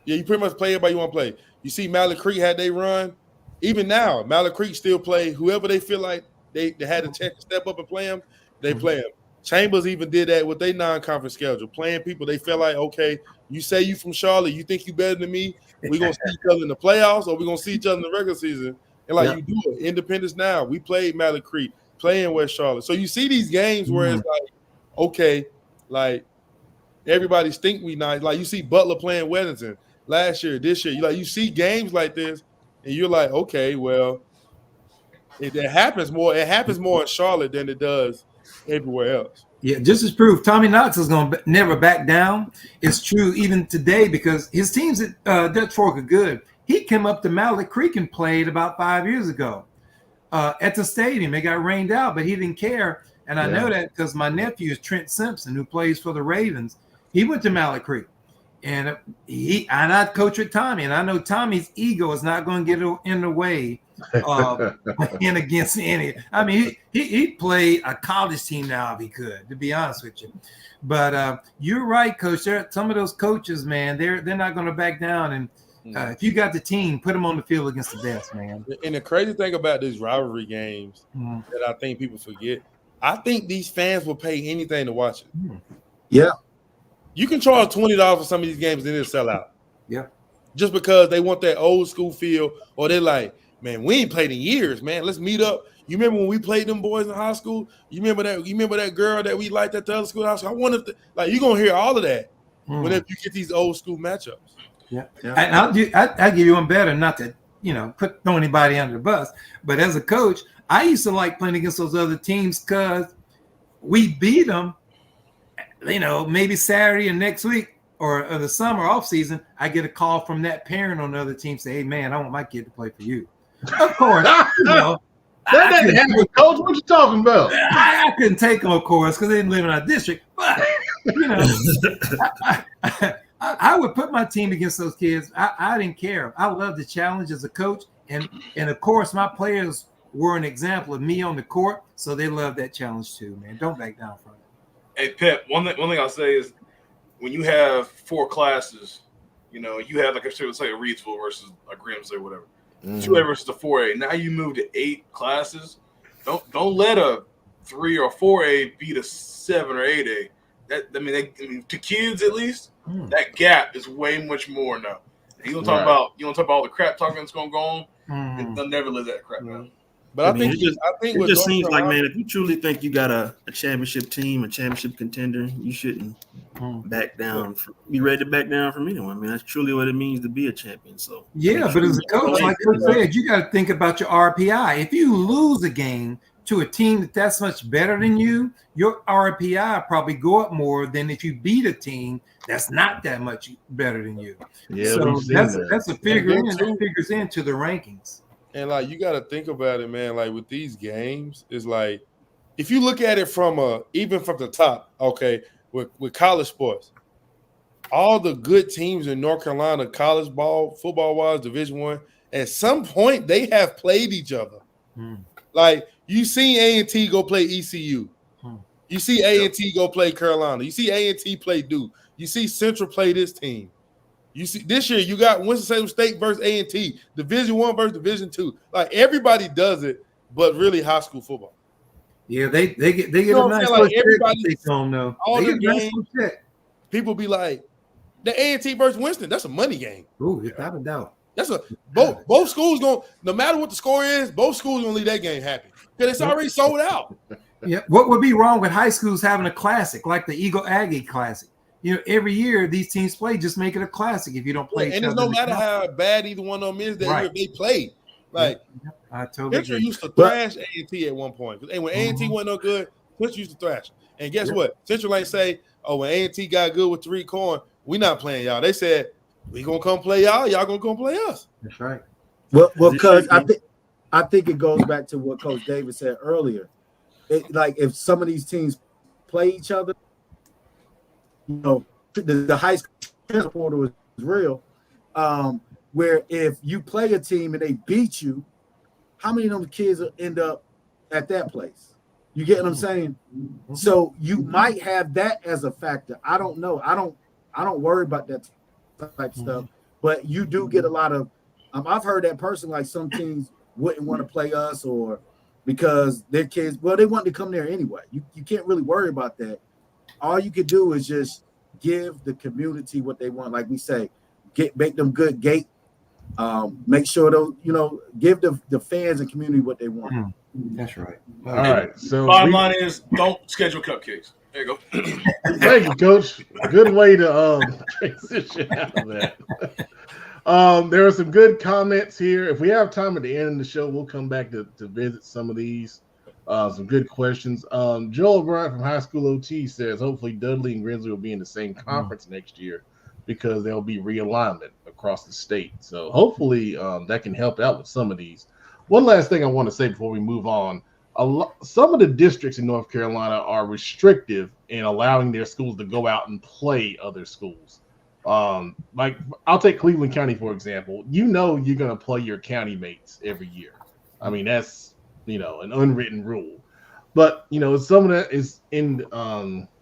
you pretty much play everybody you want to play. You see Mallard Creek had they run. Even now, Mallard Creek still play whoever they feel like they had a chance to step up and play them, they play them. Chambers even did that with their non-conference schedule, playing people they felt like, okay, you say you from Charlotte, you think you better than me, we're going to see each other in the playoffs or we're going to see each other in the regular season. And you do it. Independence now. We played Mallard Creek, playing West Charlotte. So you see these games where it's like, okay, like everybody's think we nice. Like you see Butler playing Weddington last year, this year. You see games like this, and you're like, okay, well, it happens more. It happens more in Charlotte than it does everywhere else.
Yeah, just as proof, Tommy Knox is going to never back down. It's true even today because his teams at Dutch Fork are good. He came up to Mallard Creek and played about 5 years ago at the stadium. It got rained out, but he didn't care. And I know that because my nephew is Trent Simpson, who plays for the Ravens. He went to Mallard Creek. And I coach with Tommy, and I know Tommy's ego is not going to get in the way of playing against any. I mean, he'd play a college team now if he could, to be honest with you. But you're right, Coach. Some of those coaches, man, they're not going to back down. If you got the team, put them on the field against the best, man.
And the crazy thing about these rivalry games that I think people forget, I think these fans will pay anything to watch it.
Yeah.
You can charge $20 for some of these games and it'll sell out.
Yeah.
Just because they want that old school feel, or they're like, man, we ain't played in years, man. Let's meet up. You remember when we played them boys in high school? You remember that girl that we liked at the other school house? I wonder if you're gonna hear all of that whenever you get these old school matchups.
Yeah. And I'll give you one better, not to throw anybody under the bus, but as a coach, I used to like playing against those other teams because we beat them. Maybe Saturday and next week or the summer off season, I get a call from that parent on the other team say, "Hey man, I want my kid to play for you." Of course,
that didn't happen, Coach. What you talking about?
I couldn't take them, of course, because they didn't live in our district. But I would put my team against those kids. I didn't care. I loved the challenge as a coach, and of course, my players were an example of me on the court, so they loved that challenge too. Man, don't back down from it.
Hey Pep, one thing I'll say is when you have 4 classes, you have like I should say a Reidsville versus a Grimsley or whatever, 2A versus a 4A. Now you move to 8 classes. Don't let a 3 or 4A beat a 7 or 8A. To kids at least, that gap is way much more now. And you don't talk about all the crap talking that's gonna go on. They'll never live that crap down.
But
it just seems like, man, if you truly think you got a championship team, a championship contender, you shouldn't back down. Be ready to back down from anyone. I mean, that's truly what it means to be a champion. So
but as a coach, like Coach said, you got to think about your RPI. If you lose a game to a team that's much better than you, your RPI probably go up more than if you beat a team that's not that much better than you.
Yeah,
so that's a figure in. That figures into the rankings.
And you got to think about it, man. Like with these games, it's like if you look at it from even from the top, okay, with college sports, all the good teams in North Carolina, college ball, football wise, Division I, at some point they have played each other. Like you see A&T go play ECU, you see A&T go play Carolina, you see A&T play Duke, you see Central play this team. You see, this year you got Winston-Salem State versus A&T, Division I versus Division II. Like everybody does it, but really high school football.
Yeah, they get a nice
like everybody.
All
the games, people be like, the A&T versus Winston. That's a money game.
Ooh, without a doubt.
That's both schools going. No matter what the score is, both schools gonna leave that game happy because it's already sold out.
Yeah. What would be wrong with high schools having a classic like the Eagle Aggie Classic? Every year these teams play, just make it a classic if you don't play.
And it's no matter how bad either one of them is that year they played. Like
I totally
Central used to thrash A&T at one point. And when A&T wasn't no good, Central used to thrash. And guess what? Central ain't say, "Oh, when A&T got good with Tariq Cohen, we not playing y'all." They said, "We gonna come play y'all. Y'all gonna come play us."
That's right.
Well, because I think it goes back to what Coach David said earlier. Like if some of these teams play each other, the high school transporter was real. Where if you play a team and they beat you, how many of them kids will end up at that place? You get what I'm saying? So you might have that as a factor. I don't know. I don't worry about that type of stuff. But you do get a lot of. I've heard that person like some teams wouldn't want to play us or because their kids. Well, they want to come there anyway. You can't really worry about that. All you could do is just give the community what they want. Like we say, make them good gate. Make sure those, give the fans and community what they want.
That's right.
All right. So
bottom line is don't schedule cupcakes. There you go.
Thank you, Coach. Good way to transition out of that. There are some good comments here. If we have time at the end of the show, we'll come back to visit some of these. Some good questions. Joel Bryant from High School OT says, hopefully Dudley and Grimsley will be in the same conference next year because there'll be realignment across the state. So hopefully that can help out with some of these. One last thing I want to say before we move on. Some of the districts in North Carolina are restrictive in allowing their schools to go out and play other schools. Like I'll take Cleveland County, for example. You're going to play your county mates every year. I mean, that's, an unwritten rule. But, some of that is in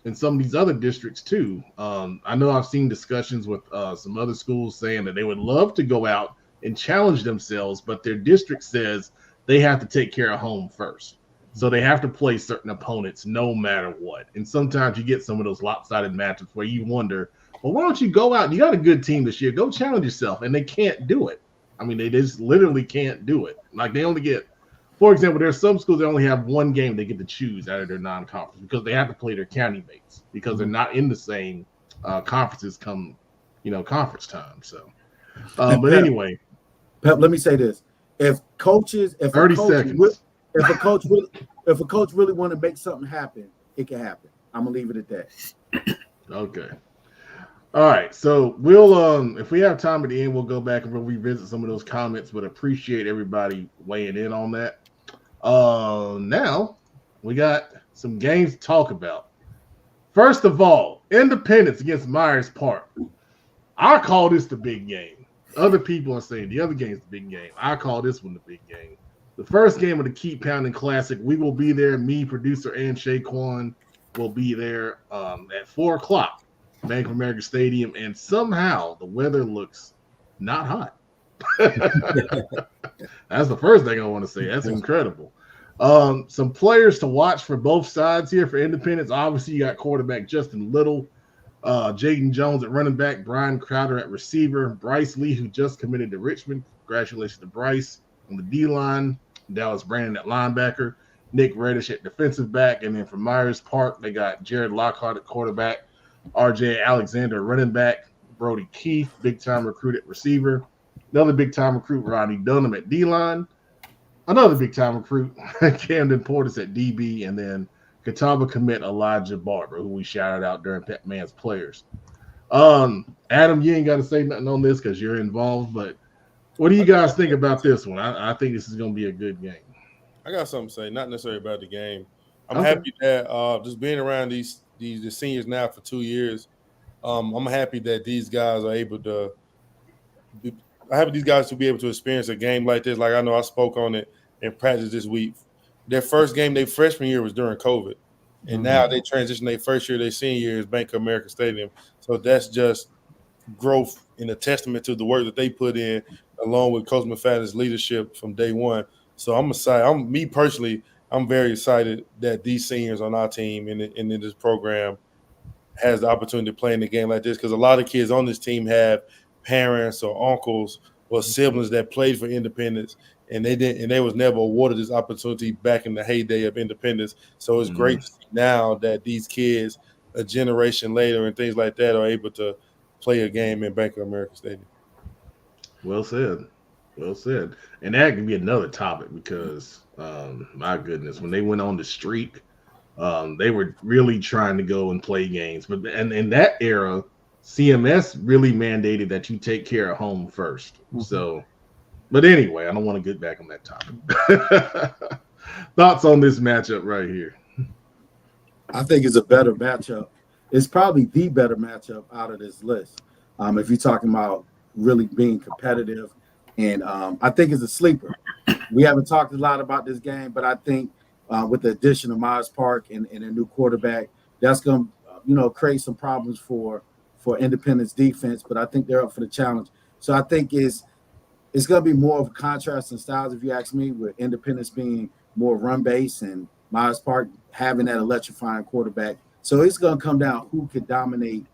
in some of these other districts too. I know I've seen discussions with some other schools saying that they would love to go out and challenge themselves, but their district says they have to take care of home first. So they have to play certain opponents no matter what. And sometimes you get some of those lopsided matchups where you wonder, well, why don't you go out? You got a good team this year. Go challenge yourself. And they can't do it. I mean, they just literally can't do it. Like they only get, for example, there's some schools that only have one game they get to choose out of their non-conference because they have to play their county mates because they're not in the same conferences come, conference time. So, but
Pep,
anyway.
Pep, let me say this. If a coach really want to make something happen, it can happen. I'm going to leave it at that.
Okay. All right, so we'll if we have time at the end, we'll go back and we'll revisit some of those comments, but appreciate everybody weighing in on that. Now we got some games to talk about. First of all, Independence against Myers Park. I call this the big game. Other people are saying the other game is the big game. I call this one the big game. The first game of the Keep Pounding Classic. We will be there. Me, producer, and Shaquan will be there at 4:00. Bank of America Stadium, and somehow the weather looks not hot. That's the first thing I want to say. That's incredible. Some players to watch for both sides here for Independence. Obviously, you got quarterback Justin Little, Jaden Jones at running back, Brian Crowder at receiver, Bryce Lee, who just committed to Richmond. Congratulations to Bryce on the D-line, Dallas Brandon at linebacker, Nick Reddish at defensive back, and then from Myers Park, they got Jared Lockhart at quarterback, RJ Alexander, running back, Brody Keith, big-time recruit at receiver, another big-time recruit, Rodney Dunham at D-line, another big-time recruit, Camden Portis at DB, and then Catawba commit Elijah Barber, who we shouted out during Pepman's players. Adam, you ain't got to say nothing on this because you're involved, but what do you guys think about this one? I think this is going to be a good game.
I got something to say, not necessarily about the game. I'm happy that just being around these seniors now for 2 years, I'm happy that these guys are able to – I have these guys to be able to experience a game like this. Like I know I spoke on it in practice this week. Their first game, their freshman year, was during COVID. And now they transition their first year, their senior year is Bank of America Stadium. So that's just growth and a testament to the work that they put in along with Coach McFadden's leadership from day one. So I'm excited. Me personally, I'm very excited that these seniors on our team and in this program has the opportunity to play in a game like this because a lot of kids on this team have parents or uncles or siblings that played for Independence and they was never awarded this opportunity back in the heyday of Independence. So it's great to see now that these kids a generation later and things like that are able to play a game in Bank of America Stadium.
Well said. Well said. And that can be another topic because, my goodness, when they went on the streak, they were really trying to go and play games. But and in that era, CMS really mandated that you take care of home first. So, but anyway, I don't want to get back on that topic. Thoughts on this matchup right here?
I think it's a better matchup. It's probably the better matchup out of this list. If you're talking about really being competitive. And I think it's a sleeper. We haven't talked a lot about this game, but I think with the addition of Myers Park and a new quarterback, that's going to, create some problems for Independence defense. But I think they're up for the challenge. So I think it's going to be more of a contrast in styles, if you ask me, with Independence being more run-based and Myers Park having that electrifying quarterback. So it's going to come down who could dominate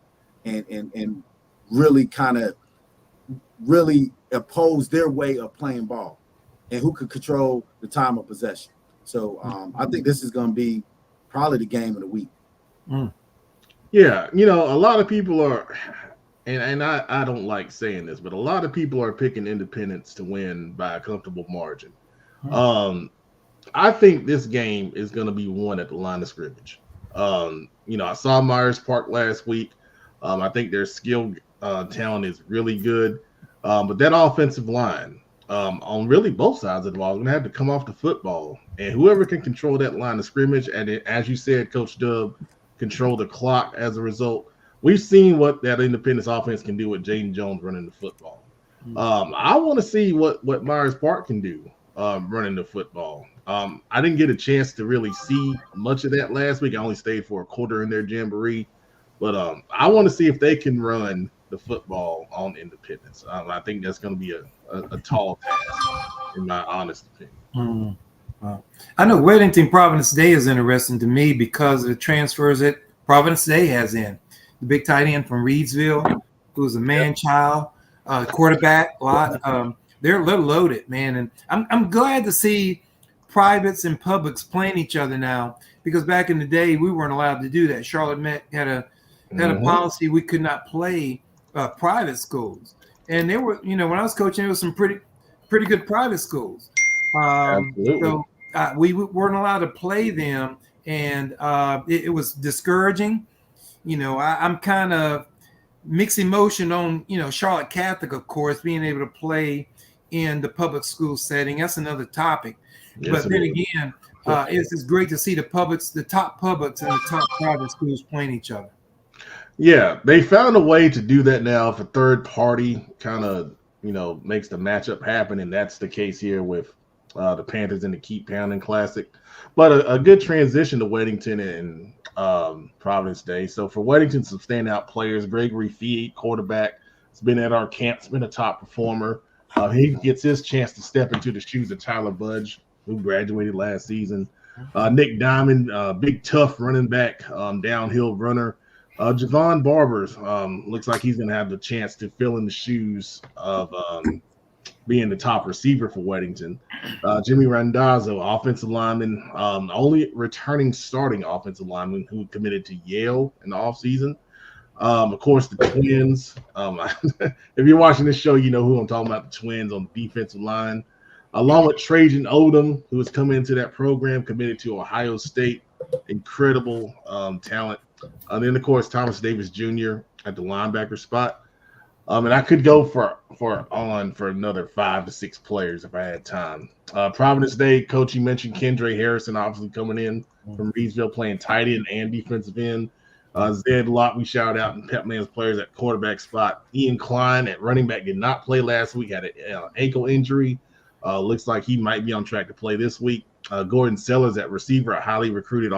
and really kind of really oppose their way of playing ball and who could control the time of possession. So I think this is going to be probably the game of the week.
Yeah, a lot of people are, and I don't like saying this, but a lot of people are picking Independence to win by a comfortable margin. I think this game is going to be won at the line of scrimmage. I saw Myers Park last week. I think their skill talent is really good. But that offensive line on really both sides of the ball is going to have to come off the football. And whoever can control that line of scrimmage, and as you said, Coach Dub, control the clock as a result. We've seen what that Independence offense can do with Jaden Jones running the football. I want to see what Myers Park can do. running the football. I didn't get a chance to really see much of that last week. I only stayed for a quarter in their jamboree, but I want to see if they can run the football on Independence. I think that's going to be a tall task, in my honest opinion.
Wow. I know Weddington Providence Day is interesting to me because of the transfers that Providence Day has in. The big tight end from Reedsville, who's a man-child, quarterback, a lot. They're loaded, man. And I'm glad to see privates and publics playing each other now, because back in the day, we weren't allowed to do that. Charlotte Met had a policy we could not play private schools. And there were, when I was coaching, there was some pretty good private schools. So we weren't allowed to play them, and it was discouraging. I'm kind of mixed emotion on, Charlotte Catholic, of course, being able to play in the public school setting. That's another topic. Yes, but then again, it's great to see the top publics and the top private schools playing each other.
Yeah, they found a way to do that now. If a third party kind of, makes the matchup happen, and that's the case here with the Panthers in the Keep Pounding Classic. But a good transition to Weddington and Providence Day. So for Weddington, some standout players. Gregory Fee, quarterback, has been at our camps, been a top performer. He gets his chance to step into the shoes of Tyler Budge, who graduated last season. Nick Diamond, big tough running back, downhill runner. Javon Barbers looks like he's going to have the chance to fill in the shoes of being the top receiver for Weddington. Jimmy Randazzo, offensive lineman, only returning starting offensive lineman who committed to Yale in the offseason. Of course, the Twins. If you're watching this show, you know who I'm talking about, the Twins on the defensive line. Along with Trajan Odom, who has come into that program, committed to Ohio State. Incredible talent. And then, of course, Thomas Davis Jr. at the linebacker spot. And I could go for another 5 to 6 players if I had time. Providence Day, coach, you mentioned Kendra Harrison, obviously coming in from Reedsville, playing tight end and defensive end. Zed Lott, we shout out, and Pepman's players at quarterback spot. Ian Klein at running back did not play last week, had an ankle injury. Looks like he might be on track to play this week. Gordon Sellers at receiver, a highly recruited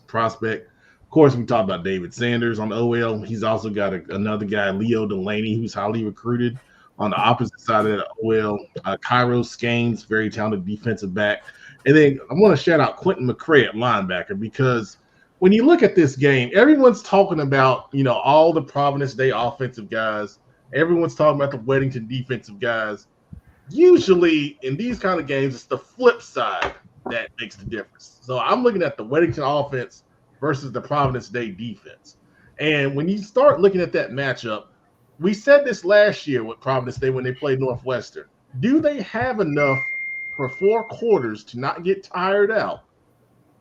prospect. Of course, we talked about David Sanders on the OL. He's also got another guy, Leo Delaney, who's highly recruited on the opposite side of the OL. Cairo Skanes, very talented defensive back. And then I want to shout out Quentin McCray at linebacker, because when you look at this game, everyone's talking about, all the Providence Day offensive guys. Everyone's talking about the Weddington defensive guys. Usually in these kind of games, it's the flip side that makes the difference. So I'm looking at the Weddington offense versus the Providence Day defense. And when you start looking at that matchup, we said this last year with Providence Day when they played Northwestern. Do they have enough for 4 quarters to not get tired out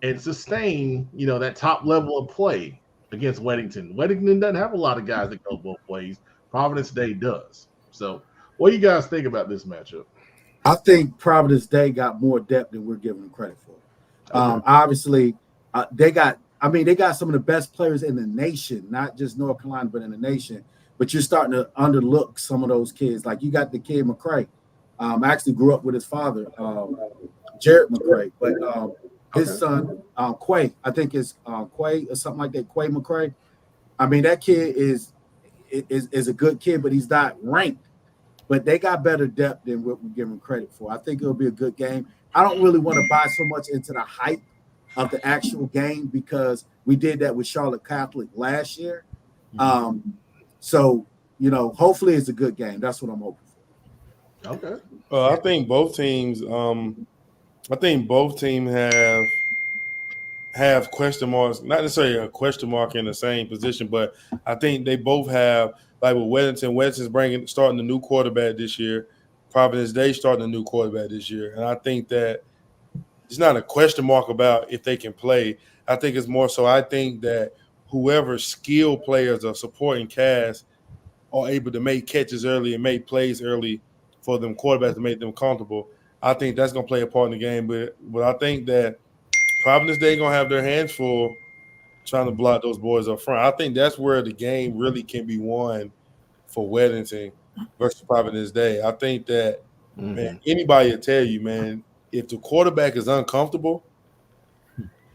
and sustain, that top level of play against Weddington? Weddington doesn't have a lot of guys that go both ways. Providence Day does. So what do you guys think about this matchup?
I think Providence Day got more depth than we're giving them credit for. Okay. Obviously, they got some of the best players in the nation, not just North Carolina, but in the nation. But you're starting to underlook some of those kids. Like you got the kid McCray. I actually grew up with his father, Jared McCray, but his son, Quay, I think it's Quay or something like that, Quay McCray. I mean, that kid is a good kid, but he's not ranked. But they got better depth than what we give them credit for. I think it'll be a good game. I don't really want to buy so much into the hype of the actual game, because we did that with Charlotte Catholic last year. So, hopefully it's a good game. That's what I'm hoping for.
Okay.
I think both teams have question marks, not necessarily a question mark in the same position, but I think they both have, like with Weddington's starting a new quarterback this year. Providence Day starting a new quarterback this year. And I think that it's not a question mark about if they can play. I think it's more so I think that whoever skilled players or supporting cast are able to make catches early and make plays early for them quarterbacks to make them comfortable. I think that's going to play a part in the game. But I think that Providence Day going to have their hands full trying to block those boys up front. I think that's where the game really can be won for Weddington versus Providence Day. I think that Man, anybody will tell you, man, if the quarterback is uncomfortable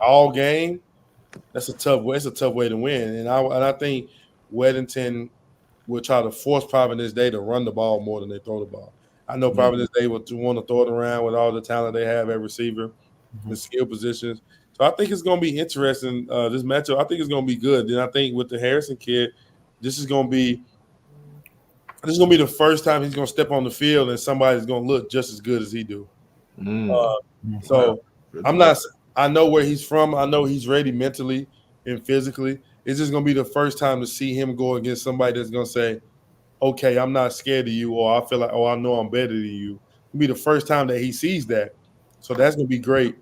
all game, it's a tough way to win. And I think Weddington will try to force Providence Day to run the ball more than they throw the ball. I know Providence Day will want to throw it around with all the talent they have at receiver, the skill positions. So I think it's going to be interesting, this matchup. I think it's going to be good. And I think with the Harrison kid, this is going to be the first time he's going to step on the field and somebody's going to look just as good as he do. So I know where he's from. I know he's ready mentally and physically. It's just going to be the first time to see him go against somebody that's going to say, okay, I'm not scared of you, or I feel like, I know I'm better than you. It'll be the first time that he sees that. So that's going to be great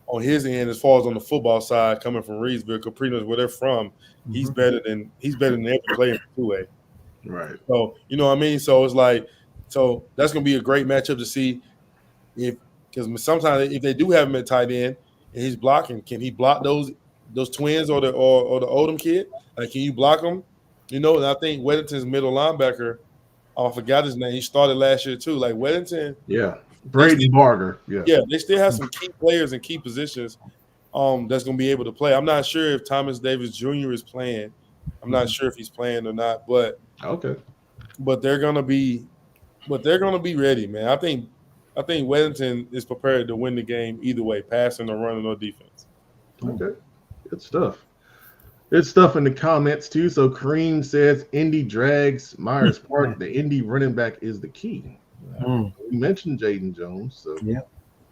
on his end as far as on the football side, coming from Reedsville, Caprinos, where they're from. He's better than every player in 2A.
Right.
So, you know what I mean? So it's like, so that's going to be a great matchup to see because sometimes if they do have him at tight end and he's blocking, can he block those twins or the Odom kid? Like, can you block them? You know, and I think Weddington's middle linebacker, I forgot his name. He started last year too. Like Weddington.
Yeah. Brady Barger. Yeah.
Yeah, they still have some key players and key positions that's going to be able to play. I'm not sure if Thomas Davis Jr. is playing. I'm not sure if he's playing or not, but they're going to be ready, man. I think Weddington is prepared to win the game either way, passing or running or defense.
Okay. Good stuff. Good stuff in the comments too. So Kareem says Indy drags Myers Park. The Indy running back is the key. We mentioned Jaden Jones. So
yeah.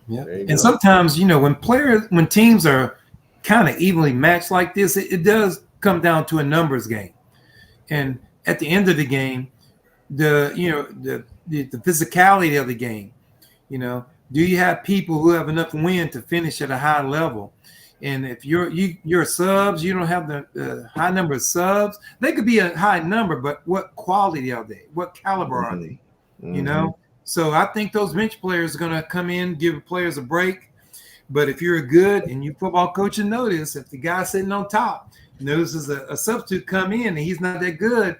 And sometimes, when teams are kind of evenly matched like this, it does come down to a numbers game. And at the end of the game, the physicality of the game, do you have people who have enough wind to finish at a high level? And if you're subs, you don't have the high number of subs. They could be a high number, but what quality are they? What caliber are they? So I think those bench players are going to come in, give players a break. But if you're good and you football coach and notice, if the guy sitting on top notices a substitute come in and he's not that good,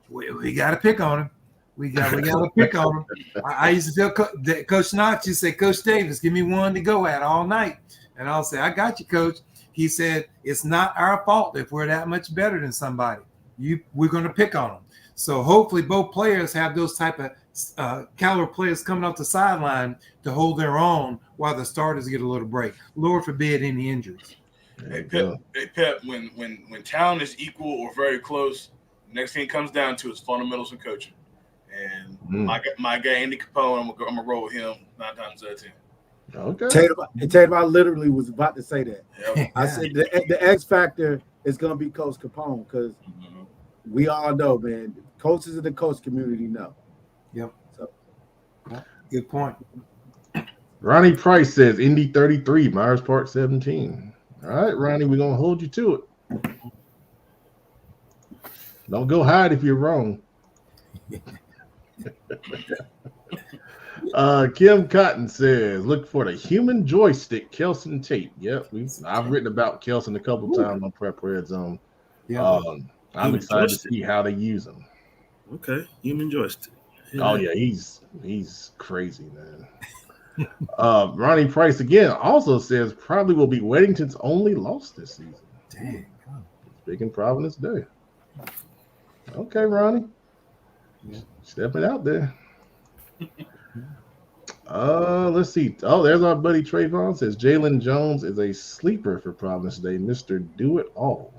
we got to pick on him. We got to pick on him. I used to tell Coach Knox, you say, Coach Davis, give me one to go at all night. And I'll say, I got you, Coach. He said, it's not our fault if we're that much better than somebody. We're going to pick on them. So hopefully both players have those type of caliber players coming off the sideline to hold their own while the starters get a little break. Lord forbid any injuries.
Hey Pep, when talent is equal or very close, the next thing it comes down to is fundamentals and coaching. And my guy Andy Capone, I'm gonna roll with him 9 times out of 10.
Okay.
Tatum, I literally was about to say that.
Yep.
I said the X factor is gonna be Coach Capone because we all know, man. Coaches in the coach community know.
Yep. So, good point.
Ronnie Price says Indy 33, Myers Park 17. All right, Ronnie, we're gonna hold you to it. Don't go hide if you're wrong. Kim Cotton says, look for the human joystick, Kelson Tate. Yep, I've written about Kelson a couple times on Prep Red Zone.
Yeah.
I'm excited to see how they use him.
Okay, human joystick.
Oh yeah, he's crazy, man. Ronnie Price again also says probably will be Weddington's only loss this season.
Dang.
It's big in Providence Day. Okay, Ronnie. Stepping out there. Let's see. Oh, there's our buddy Trayvon says Jalen Jones is a sleeper for Providence Day. Mr. Do It All.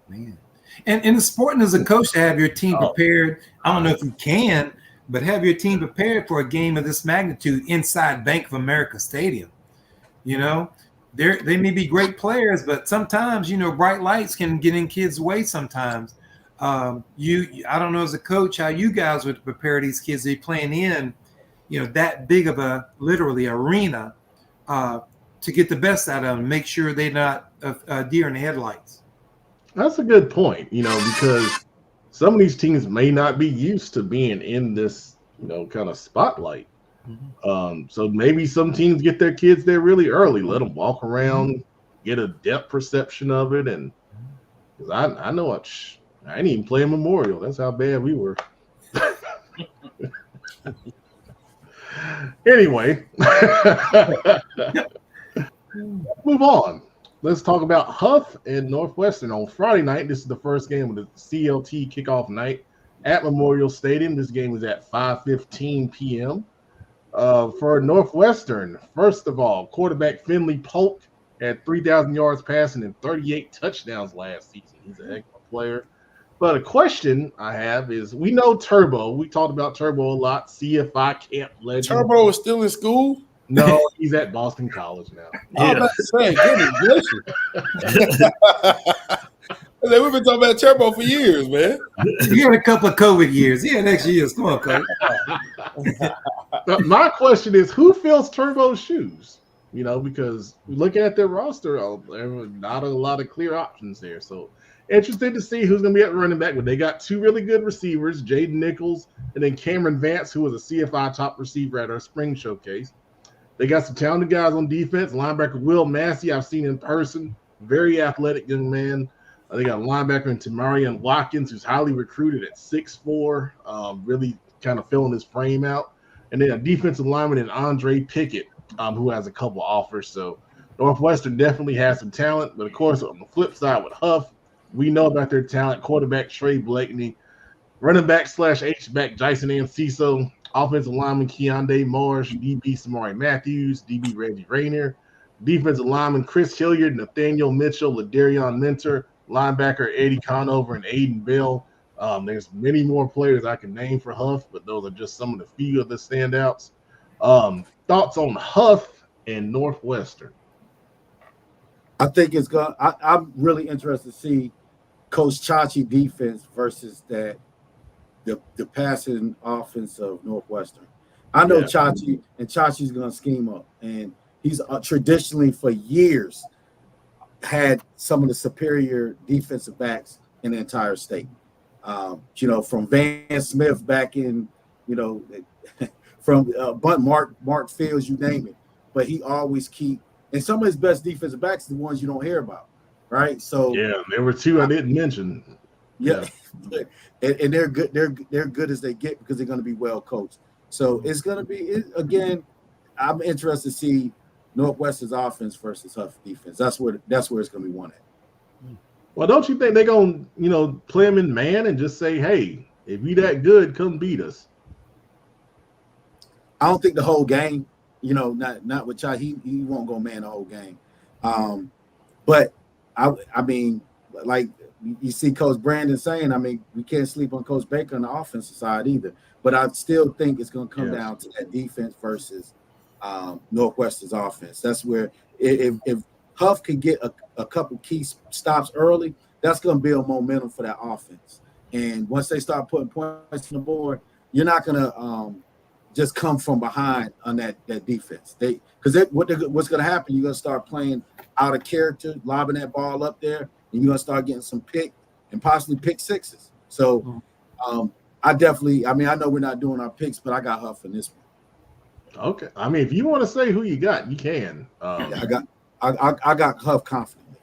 Man. And it's important as a coach to have your team prepared. I don't know if you can, but have your team prepared for a game of this magnitude inside Bank of America Stadium. They may be great players, but sometimes, bright lights can get in kids' way sometimes. I don't know as a coach how you guys would prepare these kids to be playing in, that big of a literally arena to get the best out of them, make sure they're not a deer in the headlights.
That's a good point, because some of these teams may not be used to being in this, kind of spotlight. So maybe some teams get their kids there really early, let them walk around, get a depth perception of it. And because I know I didn't even play Memorial. That's how bad we were. Anyway, move on. Let's talk about Huff and Northwestern on Friday night. This is the first game of the CLT kickoff night at Memorial Stadium. This game is at 5:15 p.m. For Northwestern, first of all, quarterback Finley Polk had 3,000 yards passing and 38 touchdowns last season. He's a heck of a player. But a question I have is, we know Turbo. We talked about Turbo a lot. CFI camp legend.
Turbo is still in school?
No, he's at Boston College now.
I'm about to say, goodness gracious. We've been talking about Turbo for years, man.
You had a couple of COVID years. Yeah, next year's. Come on, Coach.
My question is, who fills Turbo's shoes? You know, because looking at their roster, there are not a lot of clear options there. So interested to see who's going to be at running back. But they got two really good receivers, Jaden Nichols and then Cameron Vance, who was a CFI top receiver at our spring showcase. They got some talented guys on defense. Linebacker Will Massey, I've seen in person. Very athletic young man. They got a linebacker in Tamarian Watkins, who's highly recruited at 6'4", really kind of filling his frame out. And then a defensive lineman in Andre Pickett, who has a couple offers. So Northwestern definitely has some talent. But, of course, on the flip side with Huff, we know about their talent. Quarterback Trey Blakeney, running back / H-back Jason Anciso, offensive lineman Keondae Marsh, DB Samari Matthews, DB Reggie Rayner, defensive lineman Chris Hilliard, Nathaniel Mitchell, Ladarion Mentor, linebacker Eddie Conover, and Aiden Bell. There's many more players I can name for Huff, but those are just some of the few of the standouts. Thoughts on Huff and Northwestern?
I think it's going. I'm really interested to see Coach Chachi defense versus the passing offense of Northwestern. I know Chachi, and Chachi's going to scheme up, and he's traditionally for years had some of the superior defensive backs in the entire state. From Van Smith back in, from Mark Fields, you name it. But he always and some of his best defensive backs are the ones you don't hear about, right? So
yeah, there were two I didn't mention.
Yeah, and they're good. They're good as they get because they're going to be well coached. So it's going to be again. I'm interested to see Northwestern's offense versus Huff defense. That's where it's going to be won at.
Well, don't you think they're going to, play him in man and just say, hey, if you that good, come beat us?
I don't think the whole game, not with Chai. He won't go man the whole game. But I mean, like you see Coach Brandon saying, I mean, we can't sleep on Coach Baker on the offensive side either. But I still think it's going to come down to that defense versus Northwestern's offense. That's where if Huff can get a couple key stops early, that's going to build momentum for that offense. And once they start putting points on the board, you're not going to just come from behind on that defense. What's going to happen, you're going to start playing out of character, lobbing that ball up there, and you're going to start getting some possibly pick sixes. So I know we're not doing our picks, but I got Huff in this one.
Okay. I mean, if you want to say who you got, you can.
I got Huff confidently.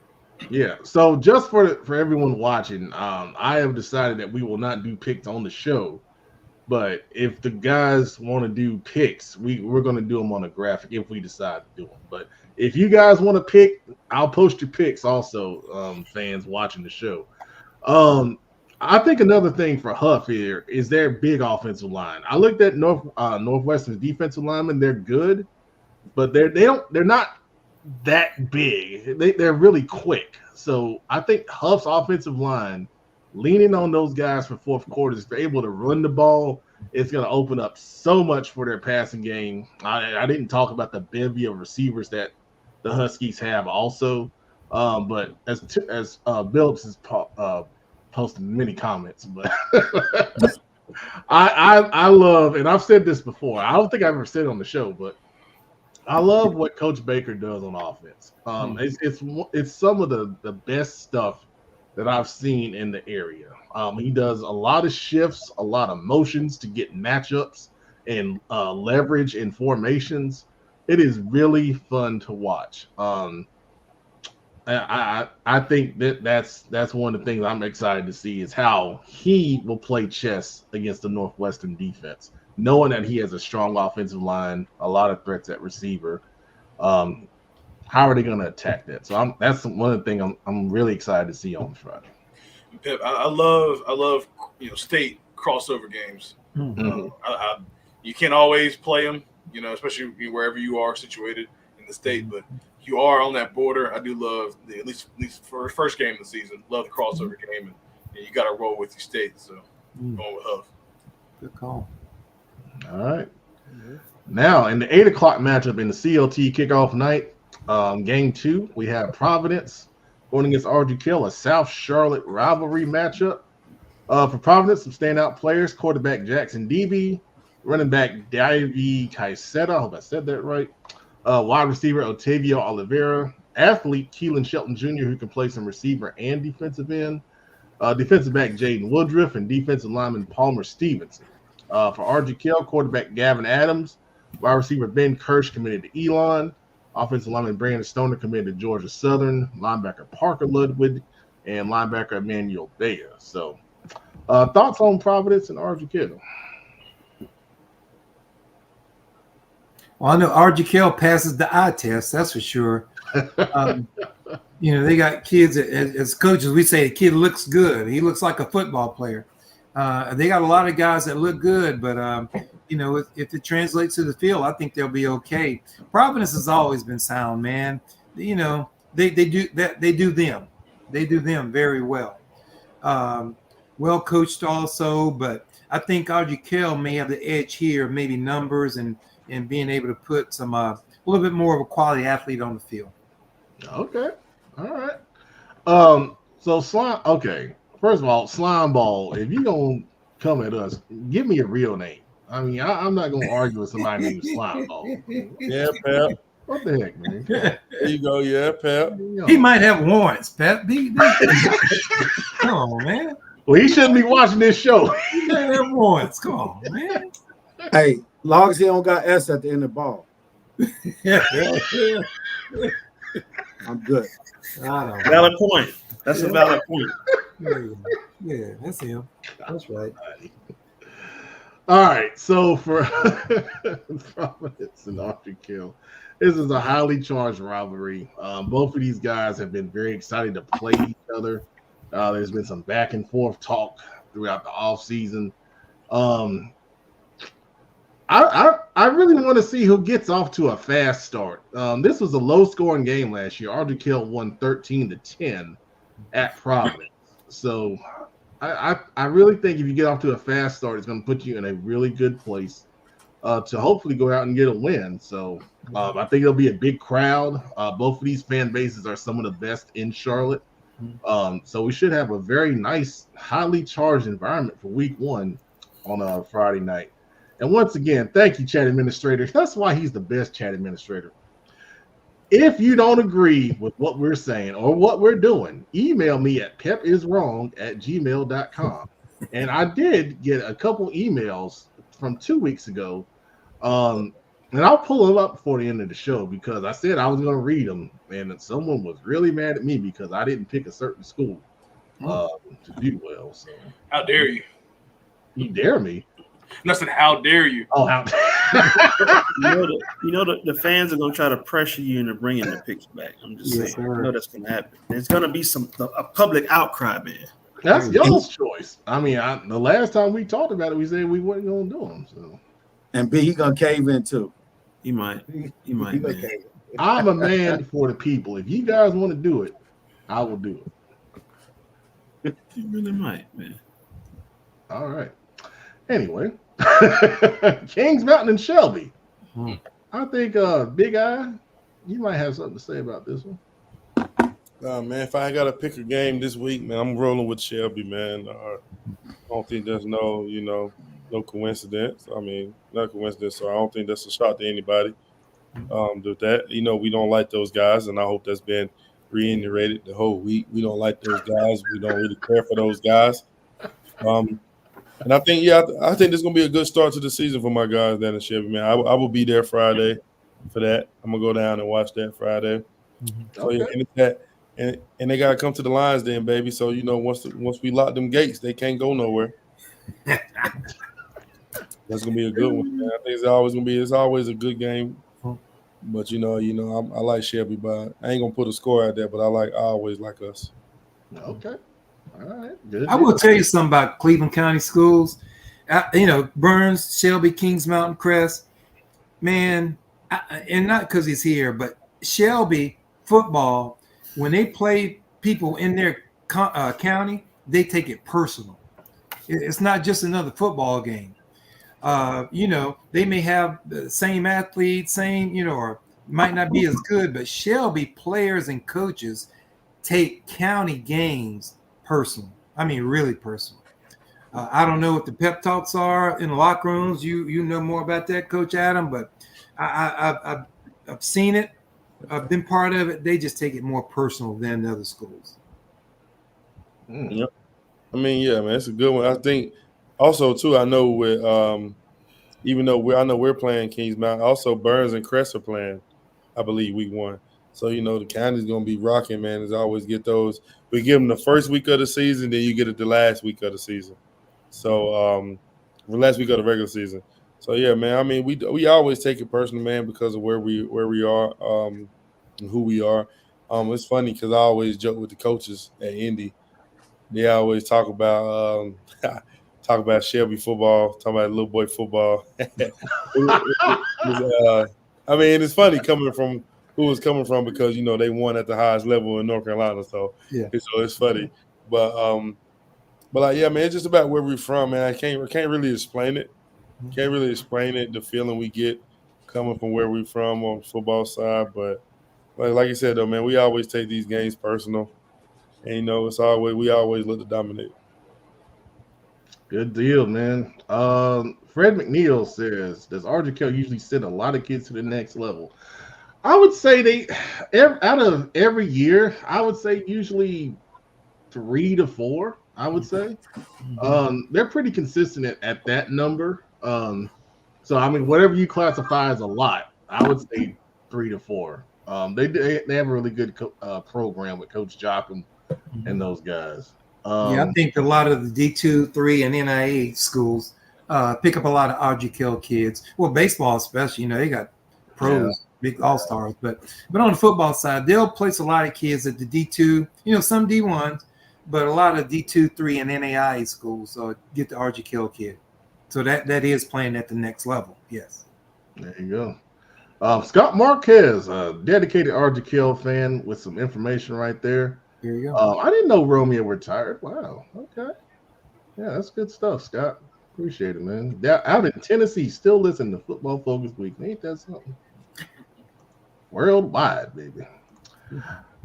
Yeah. So just for everyone watching, I have decided that we will not do picks on the show. But if the guys want to do picks, we're going to do them on a graphic if we decide to do them. But if you guys want to pick, I'll post your picks also, fans watching the show. I think another thing for Huff here is their big offensive line. I looked at Northwestern's defensive linemen. They're good, but they're not that big. They're really quick. So I think Huff's offensive line, leaning on those guys for fourth quarters, if they're able to run the ball, it's going to open up so much for their passing game. I didn't talk about the bevy of receivers that the Huskies have also, but as Billups has posted many comments, but I love, and I've said this before, I don't think I've ever said it on the show, but I love what Coach Baker does on offense. It's some of the best stuff that I've seen in the area. He does a lot of shifts, a lot of motions to get matchups and leverage in formations. It is really fun to watch. I think that's one of the things I'm excited to see is how he will play chess against the Northwestern defense. knowing that he has a strong offensive line, a lot of threats at receiver. How are they going to attack that? So that's one of the things I'm really excited to see on Friday.
Pep, I love state crossover games.
Mm-hmm.
You can't always play them, especially wherever you are situated in the state. But you are on that border. I do love at least for the first game of the season. Love the crossover game, and you got to roll with your state. So going with Huff.
Good call.
All right. Now in the 8:00 matchup in the CLT kickoff night, game 2, we have Providence going against RGK, a South Charlotte rivalry matchup. For Providence, some standout players: quarterback Jackson Debe, running back Davey Kaiseta. I hope I said that right. Wide receiver Otavio Oliveira, athlete Keelan Shelton Jr., who can play some receiver and defensive end. Defensive back Jaden Woodruff and defensive lineman Palmer Stevenson. For RGK, quarterback Gavin Adams, wide receiver Ben Kirsch committed to Elon, offensive lineman Brandon Stoner committed to Georgia Southern, linebacker Parker Ludwig, and linebacker Emmanuel Bea. So, thoughts on Providence and RGK?
Well, I know RGK passes the eye test, that's for sure. They got kids, as coaches, we say the kid looks good. He looks like a football player. They got a lot of guys that look good, but if it translates to the field, I think they'll be okay. Providence has always been sound, man. They do that. They do them very well. Well coached also, but I think RGK may have the edge here, maybe numbers and being able to put some a little bit more of a quality athlete on the field.
Okay, all right. So slime. Okay. First of all, Slime Ball, if you're going to come at us, give me a real name. I mean, I'm not going to argue with somebody named Slime Ball.
Yeah, Pep.
What the heck, man?
There you go. Yeah, Pep.
He might have warrants, Pep. Come on, man.
Well, he shouldn't be watching this show.
He might have warrants. Come on, man.
Hey, long as he don't got S at the end of the ball. I'm good.
Valid point. That's a valid point.
Yeah, that's him. That's right.
All right, so for Providence and RGK, this is a highly charged rivalry. Both of these guys have been very excited to play each other. There's been some back and forth talk throughout the offseason. I really want to see who gets off to a fast start. This was a low-scoring game last year. RGK won 13-10 at Providence. So I really think if you get off to a fast start, it's going to put you in a really good place to hopefully go out and get a win. So I think it'll be a big crowd. Both of these fan bases are some of the best in Charlotte. So we should have a very nice, highly charged environment for week 1 on a Friday night. And once again, thank you, chat administrator. That's why he's the best chat administrator. If you don't agree with what we're saying or what we're doing, email me at pepiswrong@gmail.com. And I did get a couple emails from 2 weeks ago. And I'll pull them up before the end of the show because I said I was going to read them. And someone was really mad at me because I didn't pick a certain school to do well. So
how dare you?
You dare me?
Nothing. How dare you?
Oh, how?
The fans are gonna try to pressure you into bringing the picks back. I'm just saying.
Sir.
I know that's gonna happen. There's gonna be a public outcry, man.
That's y'all's choice. I mean, the last time we talked about it, we said we weren't gonna do them. So,
and B, he gonna cave in too.
He might. He might. Man.
I'm a man for the people. If you guys want to do it, I will do
it. He really might, man.
All right. Anyway, Kings Mountain and Shelby. I think Big Eye, you might have something to say about this one.
Man, if I got to pick a game this week, man, I'm rolling with Shelby, man. I don't think there's no coincidence. I mean, not coincidence, so I don't think that's a shock to anybody. With that, we don't like those guys, and I hope that's been reiterated the whole week. We don't like those guys. We don't really care for those guys. And I think, I think this is going to be a good start to the season for my guys down in Shelby, man. I will be there Friday for that. I'm going to go down and watch that Friday. So, and they got to come to the lines then, baby. So, once we lock them gates, they can't go nowhere. That's gonna be a good one. Man. I think it's always a good game. But I like Shelby, but I ain't gonna put a score out there. But I always like us.
Okay, all right, good.
I will tell you something about Cleveland County schools. Burns, Shelby, Kings Mountain, Crest, man, and not because he's here, but Shelby football, when they play people in their county, they take it personal. It's not just another football game. They may have the same athletes, or might not be as good, but Shelby players and coaches take county games personal. I mean, really personal. I don't know what the pep talks are in the locker rooms. You know more about that, Coach Adam, but I've seen it. I've been part of it. They just take it more personal than the other schools.
Yep. I mean, yeah, man, it's a good one. I think also too. I know with even though we're playing Kings Mountain, also Burns and Crest are playing, I believe, week 1. So the county's gonna be rocking, man. As always, get those. We give them the first week of the season, then you get it the last week of the season. So the last week of the regular season. So yeah, man. I mean, we always take it personal, man, because of where we are and who we are. It's funny because I always joke with the coaches at Indy. They always talk about Shelby football, talk about little boy football. I mean, it's funny coming from who it's coming from because they won at the highest level in North Carolina. So yeah, so it's funny. But yeah, man, it's just about where we're from, man. I can't really explain it. Can't really explain it. The feeling we get coming from where we're from on the football side, but like you said though, man, we always take these games personal. And we always look to dominate.
Good deal, man. Fred McNeil says, does RJK usually send a lot of kids to the next level? I would say out of every year, I would say usually 3 to 4, I would say. They're pretty consistent at that number. So, I mean, whatever you classify as a lot, I would say 3 to 4. They have a really good program with Coach Joplin and those guys.
I think a lot of the D2, 3, and NIA schools pick up a lot of RGK kids. Well, baseball especially, they got pros, big all-stars. But on the football side, they'll place a lot of kids at the D2, some D1s, but a lot of D2, 3, and NAIA schools get the RGK kid. So that is playing at the next level, yes.
There you go. Scott Marquez, a dedicated RGK fan with some information right there.
Here you go.
I didn't know Romeo retired. Wow. Okay. Yeah, that's good stuff, Scott. Appreciate it, man. They're out in Tennessee, still listening to Football Focus Weekly. Ain't that something? Worldwide, baby.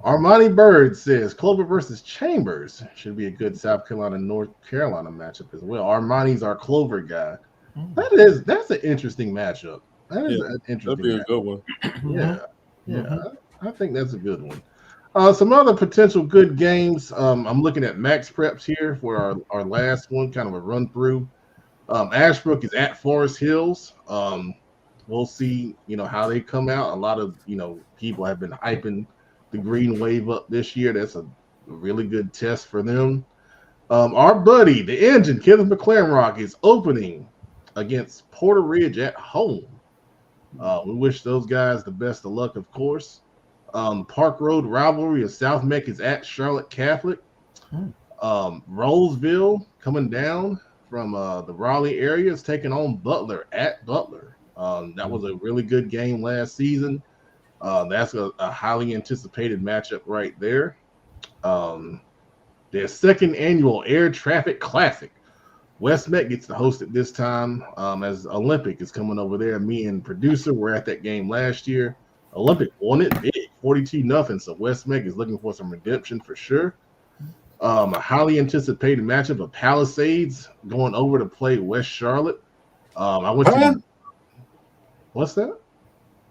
Armani Bird says Clover versus Chambers should be a good South Carolina North Carolina matchup as well. Armani's our Clover guy. That's an interesting matchup. That is an interesting.
That'd be a good one.
Yeah. I think that's a good one. Some other potential good games. I'm looking at Max Preps here for our last one, kind of a run through. Ashbrook is at Forest Hills. We'll see, how they come out. A lot of, people have been hyping the Green Wave up this year. That's a really good test for them. Our buddy, the engine, Kenneth McClarenrock, is opening against Porter Ridge at home. We wish those guys the best of luck, of course. Park Road rivalry of South Meck is at Charlotte Catholic. Roseville coming down from the Raleigh area is taking on Butler at Butler. That was a really good game last season. That's a highly anticipated matchup right there. Their second annual Air Traffic Classic. West Meck gets to host it this time as Olympic is coming over there. Me and producer were at that game last year. Olympic won it big, 42-0. So West Meck is looking for some redemption for sure. A highly anticipated matchup of Palisades going over to play West Charlotte. I went to. What's that?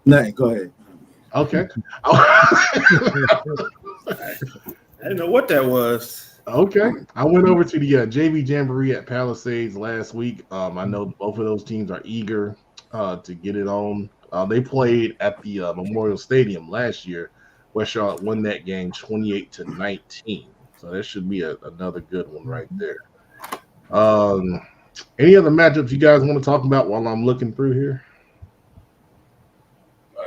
No, go ahead.
Okay.
I didn't know what that was.
Okay. I went over to the JV Jamboree at Palisades last week. I know both of those teams are eager to get it on. They played at the Memorial Stadium last year. West Charlotte won that game 28-19. So that should be another good one right there. Any other matchups you guys want to talk about while I'm looking through here?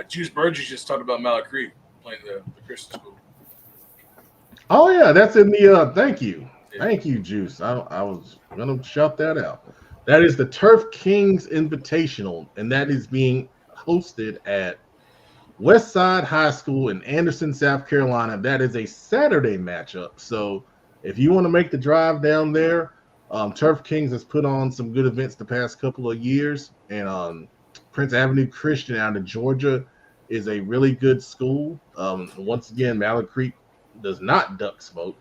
Juice Burgess just talked about Mallet Creek playing the Christian school.
Oh yeah, that's in the. Thank you, Juice. I was gonna shout that out. That is the Turf Kings Invitational, and that is being hosted at Westside High School in Anderson, South Carolina. That is a Saturday matchup. So if you want to make the drive down there, Turf Kings has put on some good events the past couple of years, and Prince Avenue Christian out of Georgia is a really good school. Once again, Mallet Creek does not duck smoke.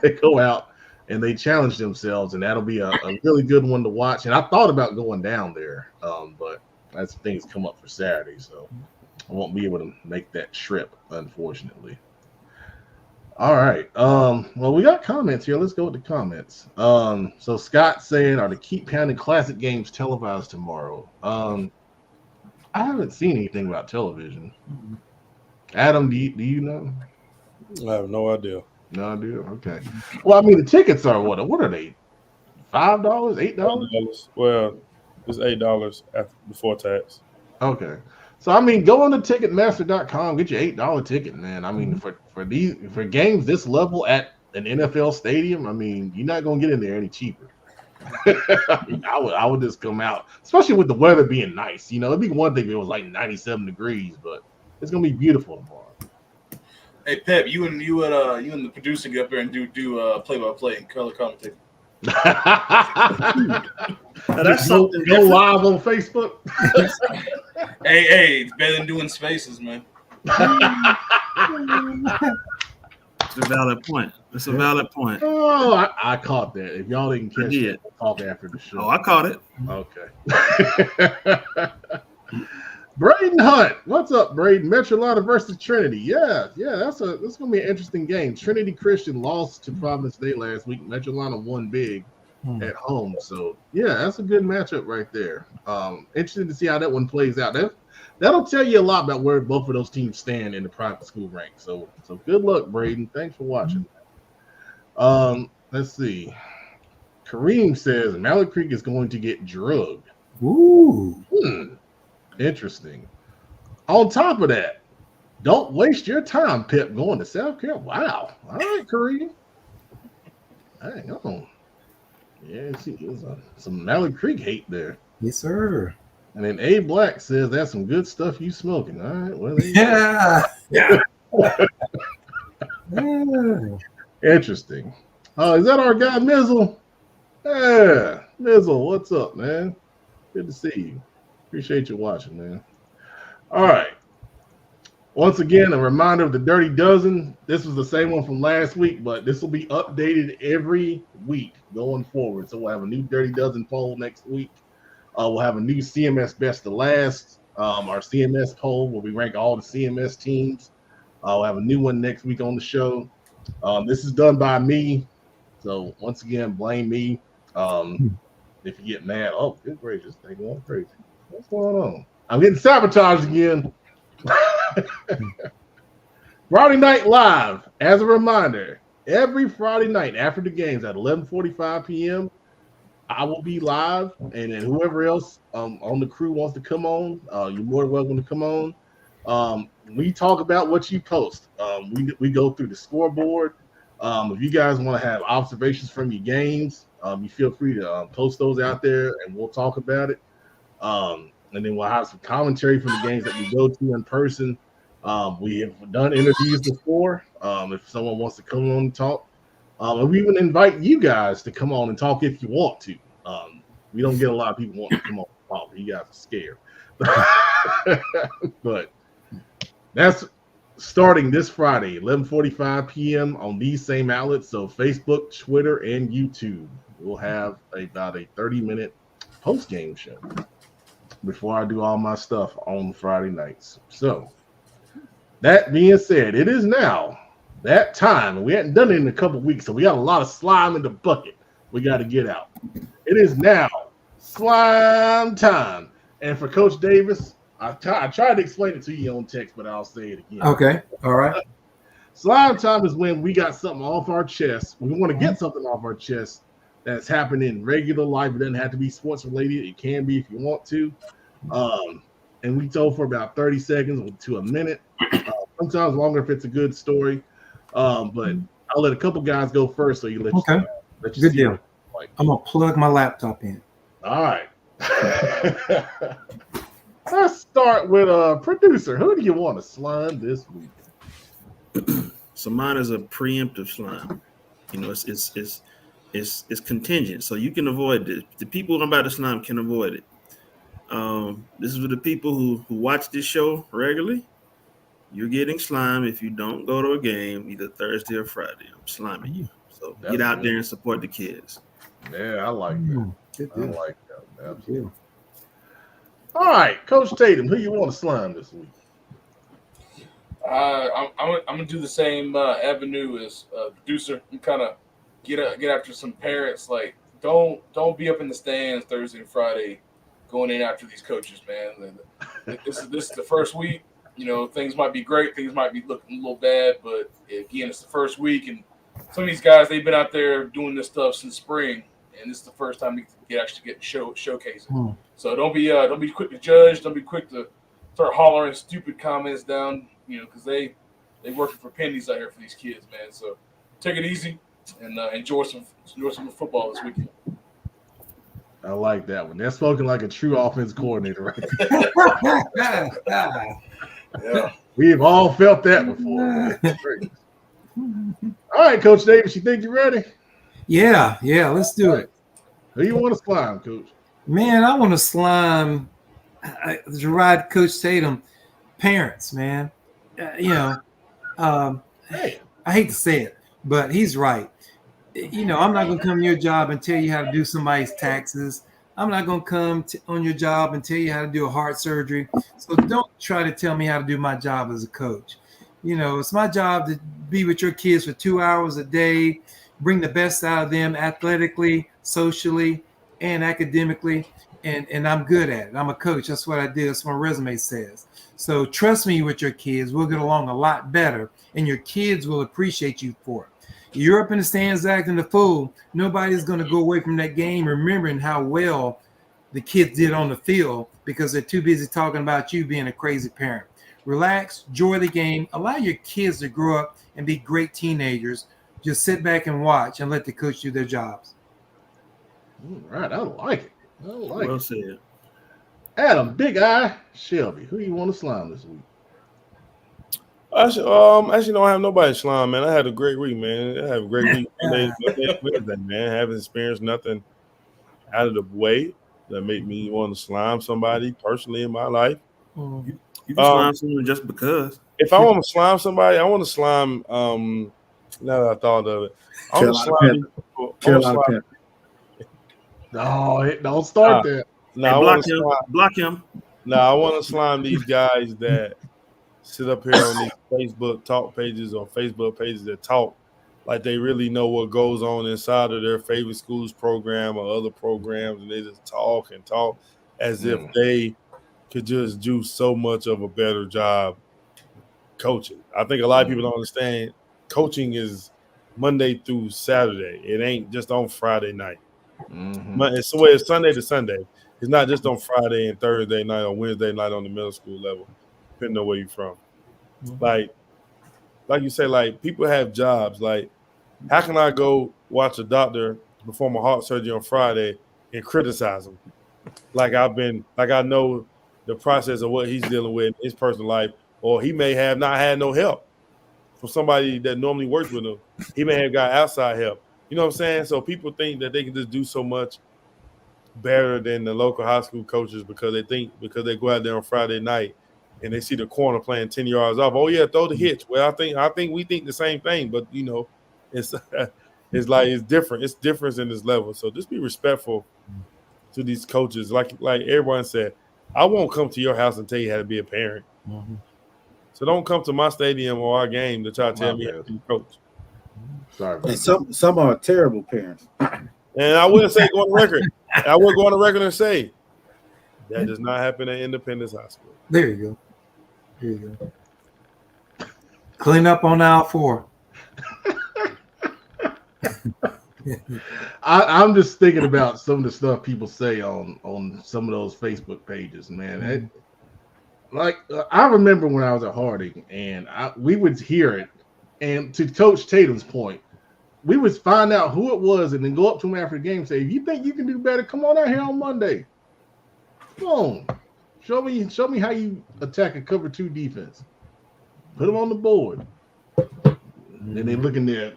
They go out and they challenge themselves, and that'll be a really good one to watch. And I thought about going down there, but that's things come up for Saturday, so I won't be able to make that trip, unfortunately. All right. Well, we got comments here. Let's go with the comments. So Scott saying, are the Keep Pounding Classic games televised tomorrow? I haven't seen anything about television. Adam, do you know?
I have no idea.
No idea. Okay. Well, I mean, the tickets are what are they? $5, $8?
Well, it's $8 before tax.
Okay. So I mean, go on to Ticketmaster.com, get your $8 ticket, man. I mean, for games this level at an NFL stadium, I mean, you're not gonna get in there any cheaper. I would just come out, especially with the weather being nice. You know, it'd be one thing if it was like 97 degrees, but it's gonna be beautiful tomorrow.
Hey Pep, you and the producer get up there and do play-by-play and color commentating.
That's something
go live on Facebook.
Hey, it's better than doing spaces, man.
It's a valid point. It's a valid point.
Oh, I caught that. If y'all didn't catch it, we'll talk after the show.
Oh, I caught it.
Okay. Braden Hunt, what's up, Braden? Metrolata versus Trinity. Yeah, that's gonna be an interesting game. Trinity Christian lost to Providence State last week. Metrolata won big at home, so yeah, that's a good matchup right there. Interesting to see how that one plays out. That'll tell you a lot about where both of those teams stand in the private school ranks. So good luck, Braden. Thanks for watching. Let's see. Kareem says Mallet Creek is going to get drugged.
Ooh.
Interesting. On top of that, don't waste your time, Pip, going to South Carolina. Wow. All right, Kareem. Hang on. Yeah, see, there's some Mallet Creek hate there.
Yes, sir.
And then A Black says that's some good stuff you smoking. All right. Well,
yeah.
Interesting. Is that our guy Mizzle? Yeah, Mizzle, what's up, man? Good to see you. Appreciate you watching, man. All right. Once again, a reminder of the Dirty Dozen. This was the same one from last week, but this will be updated every week going forward. So we'll have a new Dirty Dozen poll next week. We'll have a new CMS Best of Last. Our CMS poll where we rank all the CMS teams. We'll have a new one next week on the show. This is done by me. So once again, blame me. If you get mad, oh, good gracious, thing going crazy. What's going on? I'm getting sabotaged again. Friday Night Live, as a reminder, every Friday night after the games at 11:45 p.m., I will be live, and then whoever else on the crew wants to come on, you're more than welcome to come on. We talk about what you post. We go through the scoreboard. If you guys want to have observations from your games, you feel free to post those out there, and we'll talk about it. And then we'll have some commentary from the games that we go to in person. We have done interviews before. If someone wants to come on and talk, and we even invite you guys to come on and talk if you want to. We don't get a lot of people wanting to come on and talk. You guys are scared. But that's starting this Friday, 11:45 p.m. on these same outlets. So Facebook, Twitter, and YouTube. We'll have about a 30-minute post-game show before I do all my stuff on Friday nights. So that being said, it is now that time, and we hadn't done it in a couple weeks, so we got a lot of slime in the bucket we got to get out. It is now slime time. And for Coach Davis, I tried to explain it to you on text, but I'll say it again.
Okay. All right.
Slime time is when we got something off our chest. We want to get something off our chest, that's happened in regular life. It doesn't have to be sports related. It can be if you want to. And we told for about 30 seconds to a minute. Sometimes longer if it's a good story. But I'll let a couple guys go first, so you let
Okay.
let you
Good
see
deal.
what it's like.
I'm gonna plug my laptop in.
All right. Let's start with producer. Who do you want to slime this week?
So mine is a preemptive slime. You know, it's contingent, so you can avoid it. The people who I'm about to slime can avoid it. This is for the people who watch this show regularly. You're getting slime if you don't go to a game either Thursday or Friday. I'm sliming you. So
That's
get out
good.
there and support the kids.
Yeah, I like that.
Good
I
deal.
like that. Absolutely. All right, Coach Tatum, who you want to slime this week?
I'm gonna do the same avenue as producer. You kind of get after some parents. Like don't be up in the stands Thursday and Friday, going in after these coaches, man. This is the first week. You know, things might be great, things might be looking a little bad, but again, it's the first week, and some of these guys, they've been out there doing this stuff since spring, and this is the first time you actually get showcasing. So don't be quick to judge, don't be quick to start hollering stupid comments down, you know, because they working for pennies out here for these kids, man. So take it easy and enjoy some football this weekend.
I like that one. They're spoken like a true offense coordinator, right?
Yeah,
we've all felt that before. Great. All right, Coach Davis, you think you're ready?
Yeah, let's do it.
Who you want to slime, Coach?
Man, I want to slime to ride Coach Tatum. Parents, man. I hate to say it, but he's right. You know, I'm not going to come to your job and tell you how to do somebody's taxes. I'm not going to come on your job and tell you how to do a heart surgery. So don't try to tell me how to do my job as a coach. You know, it's my job to be with your kids for 2 hours a day, bring the best out of them athletically, socially, and academically. And I'm good at it. I'm a coach. That's what I do. That's what my resume says. So trust me with your kids. We'll get along a lot better, and your kids will appreciate you for it. You're up in the stands acting the fool. Nobody's going to go away from that game remembering how well the kids did on the field because they're too busy talking about you being a crazy parent. Relax, enjoy the game, allow your kids to grow up and be great teenagers. Just sit back and watch and let the coach do their jobs.
All right, I like it.
Well said.
Adam, Big Eye, Shelby, who you want to slime this week?
Actually, don't have nobody slime, man. I had a great week, man. I had a great week. Wednesday, man. I haven't experienced nothing out of the way that made me want to slime somebody personally in my life.
You can slime someone just because.
If I want to slime somebody, I want to slime. Now that I thought of it, I want to slime people.
No, don't start that.
No,
hey, block him.
No, I want to slime these guys that sit up here on these Facebook talk pages or Facebook pages that talk like they really know what goes on inside of their favorite school's program or other programs, and they just talk as if they could just do so much of a better job coaching. I think a lot of people don't understand coaching is Monday through Saturday. It ain't just on Friday night. It's Sunday to Sunday. It's not just on Friday and Thursday night or Wednesday night on the middle school level, depending on where you're from. Like you say, like people have jobs. Like, how can I go watch a doctor perform a heart surgery on Friday and criticize him? Like I know the process of what he's dealing with in his personal life, or he may have not had no help from somebody that normally works with him. He may have got outside help. You know what I'm saying? So people think that they can just do so much better than the local high school coaches because they go out there on Friday night and they see the corner playing 10 yards off. Oh yeah, throw the hitch. Well, I think we think the same thing, but you know, it's it's different. It's difference in this level. So just be respectful to these coaches. Like everyone said, I won't come to your house and tell you how to be a parent. So don't come to my stadium or our game to try to tell me how to be a coach.
Sorry.
And some are terrible parents.
And I wouldn't say go on record. I would go on the record and say that does not happen at Independence High School.
There you go. Clean up on aisle 4.
I'm just thinking about some of the stuff people say on some of those Facebook pages, man. I remember when I was at Harding, and we would hear it, and to Coach Tatum's point, we would find out who it was, and then go up to him after the game and say, "If you think you can do better, come on out here on Monday. Come on, show me how you attack a cover 2 defense. Put them on the board." And then they looking there.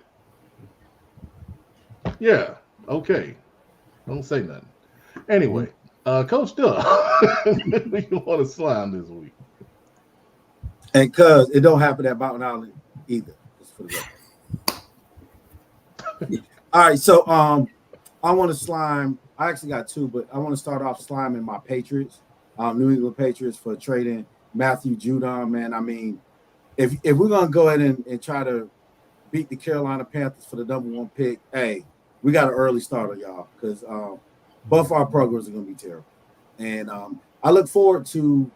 Yeah, okay. Don't say nothing. Anyway, Coach Duff, we want to slime this week.
And cuz it don't happen at Mountain Island either. Just for the record. All right, so I want to slime. I actually got 2, but I want to start off sliming my Patriots, New England Patriots, for trading Matthew Judon. Man, I mean, if we're gonna go ahead and try to beat the Carolina Panthers for the #1 pick, hey, we got an early starter, y'all, because both our programs are gonna be terrible. And I look forward to,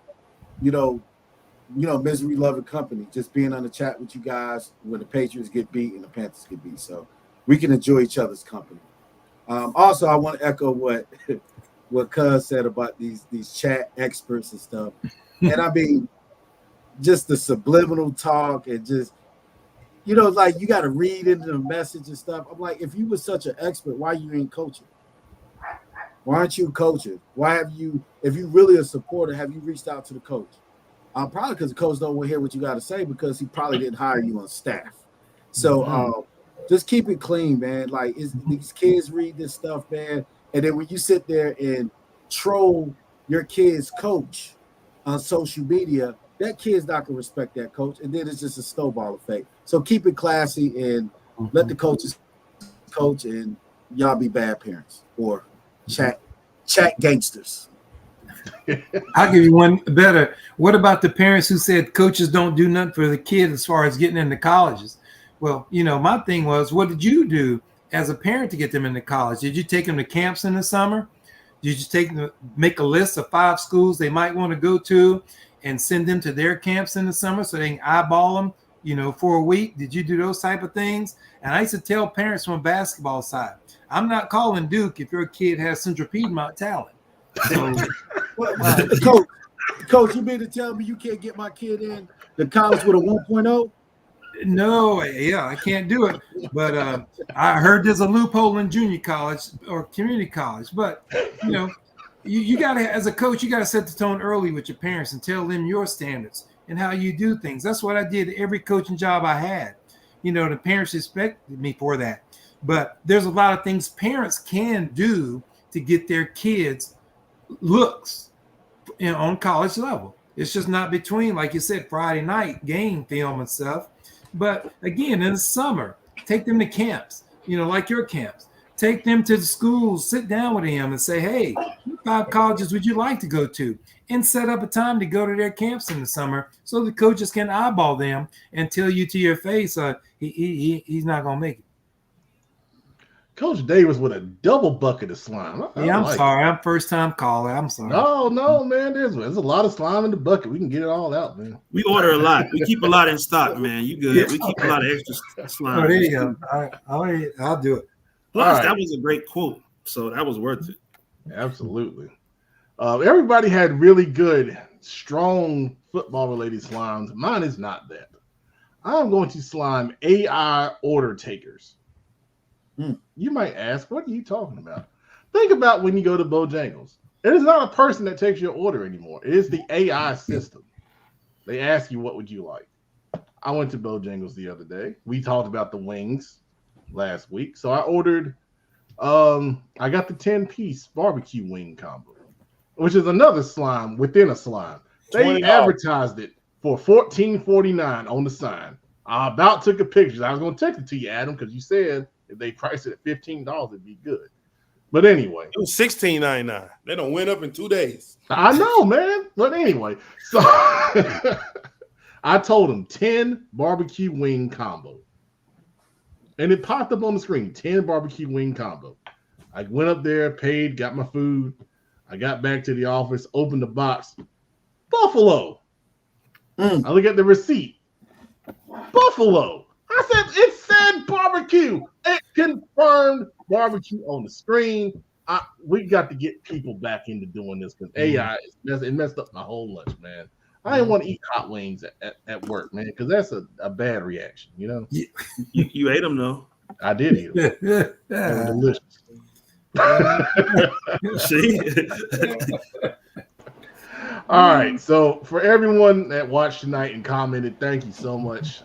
misery loving company, just being on the chat with you guys when the Patriots get beat and the Panthers get beat, so we can enjoy each other's company. Also, I want to echo what Cuz said about these chat experts and stuff. And I mean, just the subliminal talk and just, like you got to read into the message and stuff. I'm like, if you were such an expert, why you ain't coaching? Why aren't you coaching? Why have you, if you really a supporter, have you reached out to the coach? Probably because the coach don't want to hear what you got to say, because he probably didn't hire you on staff. So just keep it clean, man. Like, these kids read this stuff, man. And then when you sit there and troll your kid's coach on social media, that kid's not going to respect that coach. And then it's just a snowball effect. So keep it classy and let the coaches coach, and y'all be bad parents or chat gangsters.
I'll give you one better. What about the parents who said coaches don't do nothing for the kids as far as getting into colleges? Well, my thing was, what did you do as a parent to get them into college? Did you take them to camps in the summer? Did you take them, make a list of 5 schools they might want to go to and send them to their camps in the summer so they can eyeball them, for a week? Did you do those type of things? And I used to tell parents from a basketball side, I'm not calling Duke if your kid has Central Piedmont talent. So,
Coach, you mean to tell me you can't get my kid in the college with a 1.0?
No, I can't do it. But I heard there's a loophole in junior college or community college. But, you got to, as a coach, you got to set the tone early with your parents and tell them your standards and how you do things. That's what I did every coaching job I had. The parents respected me for that. But there's a lot of things parents can do to get their kids looks on college level. It's just not between, like you said, Friday night game film and stuff. But again, in the summer, take them to camps, like your camps. Take them to the schools, sit down with them and say, hey, what 5 colleges would you like to go to? And set up a time to go to their camps in the summer so the coaches can eyeball them and tell you to your face he's not going to make it.
Coach Davis with a double bucket of slime.
I'm sorry. I'm first-time caller. I'm sorry.
No, man. There's a lot of slime in the bucket. We can get it all out, man.
We order a lot. We keep a lot in stock, man. You good. We keep a lot of extra slime.
Oh, there you go. I'll do it.
Plus, that was a great quote, so that was worth it.
Absolutely. Everybody had really good, strong football-related slimes. Mine is not that. I'm going to slime AI order takers. You might ask, what are you talking about? Think about when you go to Bojangles. It is not a person that takes your order anymore. It is the AI system. They ask you, what would you like? I went to Bojangles the other day. We talked about the wings last week. So I ordered, I got the 10-piece barbecue wing combo, which is another slime within a slime. They $20. Advertised it for $14.49 on the sign. I about took a picture. I was going to text it to you, Adam, because you said if they price it at $15, it'd be good. But anyway,
it was $16.99. They don't went up in 2 days.
I know, man. But anyway, so I told them 10 barbecue wing combo, and it popped up on the screen. 10 barbecue wing combo. I went up there, paid, got my food. I got back to the office, opened the box. Buffalo. I look at the receipt. Buffalo. I said, it said barbecue. confirmed barbecue on the screen. We got to get people back into doing this because AI it messed up my whole lunch, man. I didn't want to eat hot wings at work, man, because that's a bad reaction, you know.
You ate them though.
I did eat them. They were delicious.
See.
All right. So for everyone that watched tonight and commented, thank you so much.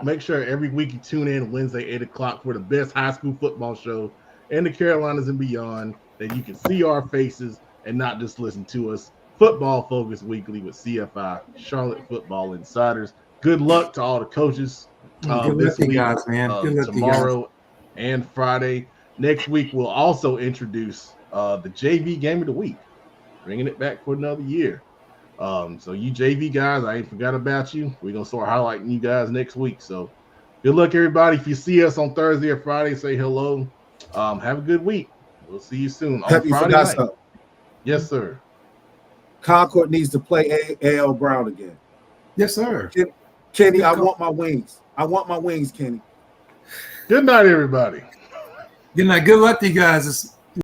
Make sure every week you tune in Wednesday, 8 o'clock for the best high school football show in the Carolinas and beyond, that you can see our faces and not just listen to us. Football Focus Weekly with CFI, Charlotte Football Insiders. Good luck to all the coaches this week,
guys, man.
tomorrow and Friday. Next week, we'll also introduce the JV Game of the Week, bringing it back for another year. So you JV guys, I ain't forgot about you. We're going to start highlighting you guys next week. So good luck, everybody. If you see us on Thursday or Friday, say hello. Have a good week. We'll see you soon.
Pep, you forgot something.
Yes, sir.
Concord needs to play A.L. Brown again.
Yes, sir.
Kenny, I want my wings. I want my wings, Kenny.
Good night, everybody.
Good night. Good luck to you guys.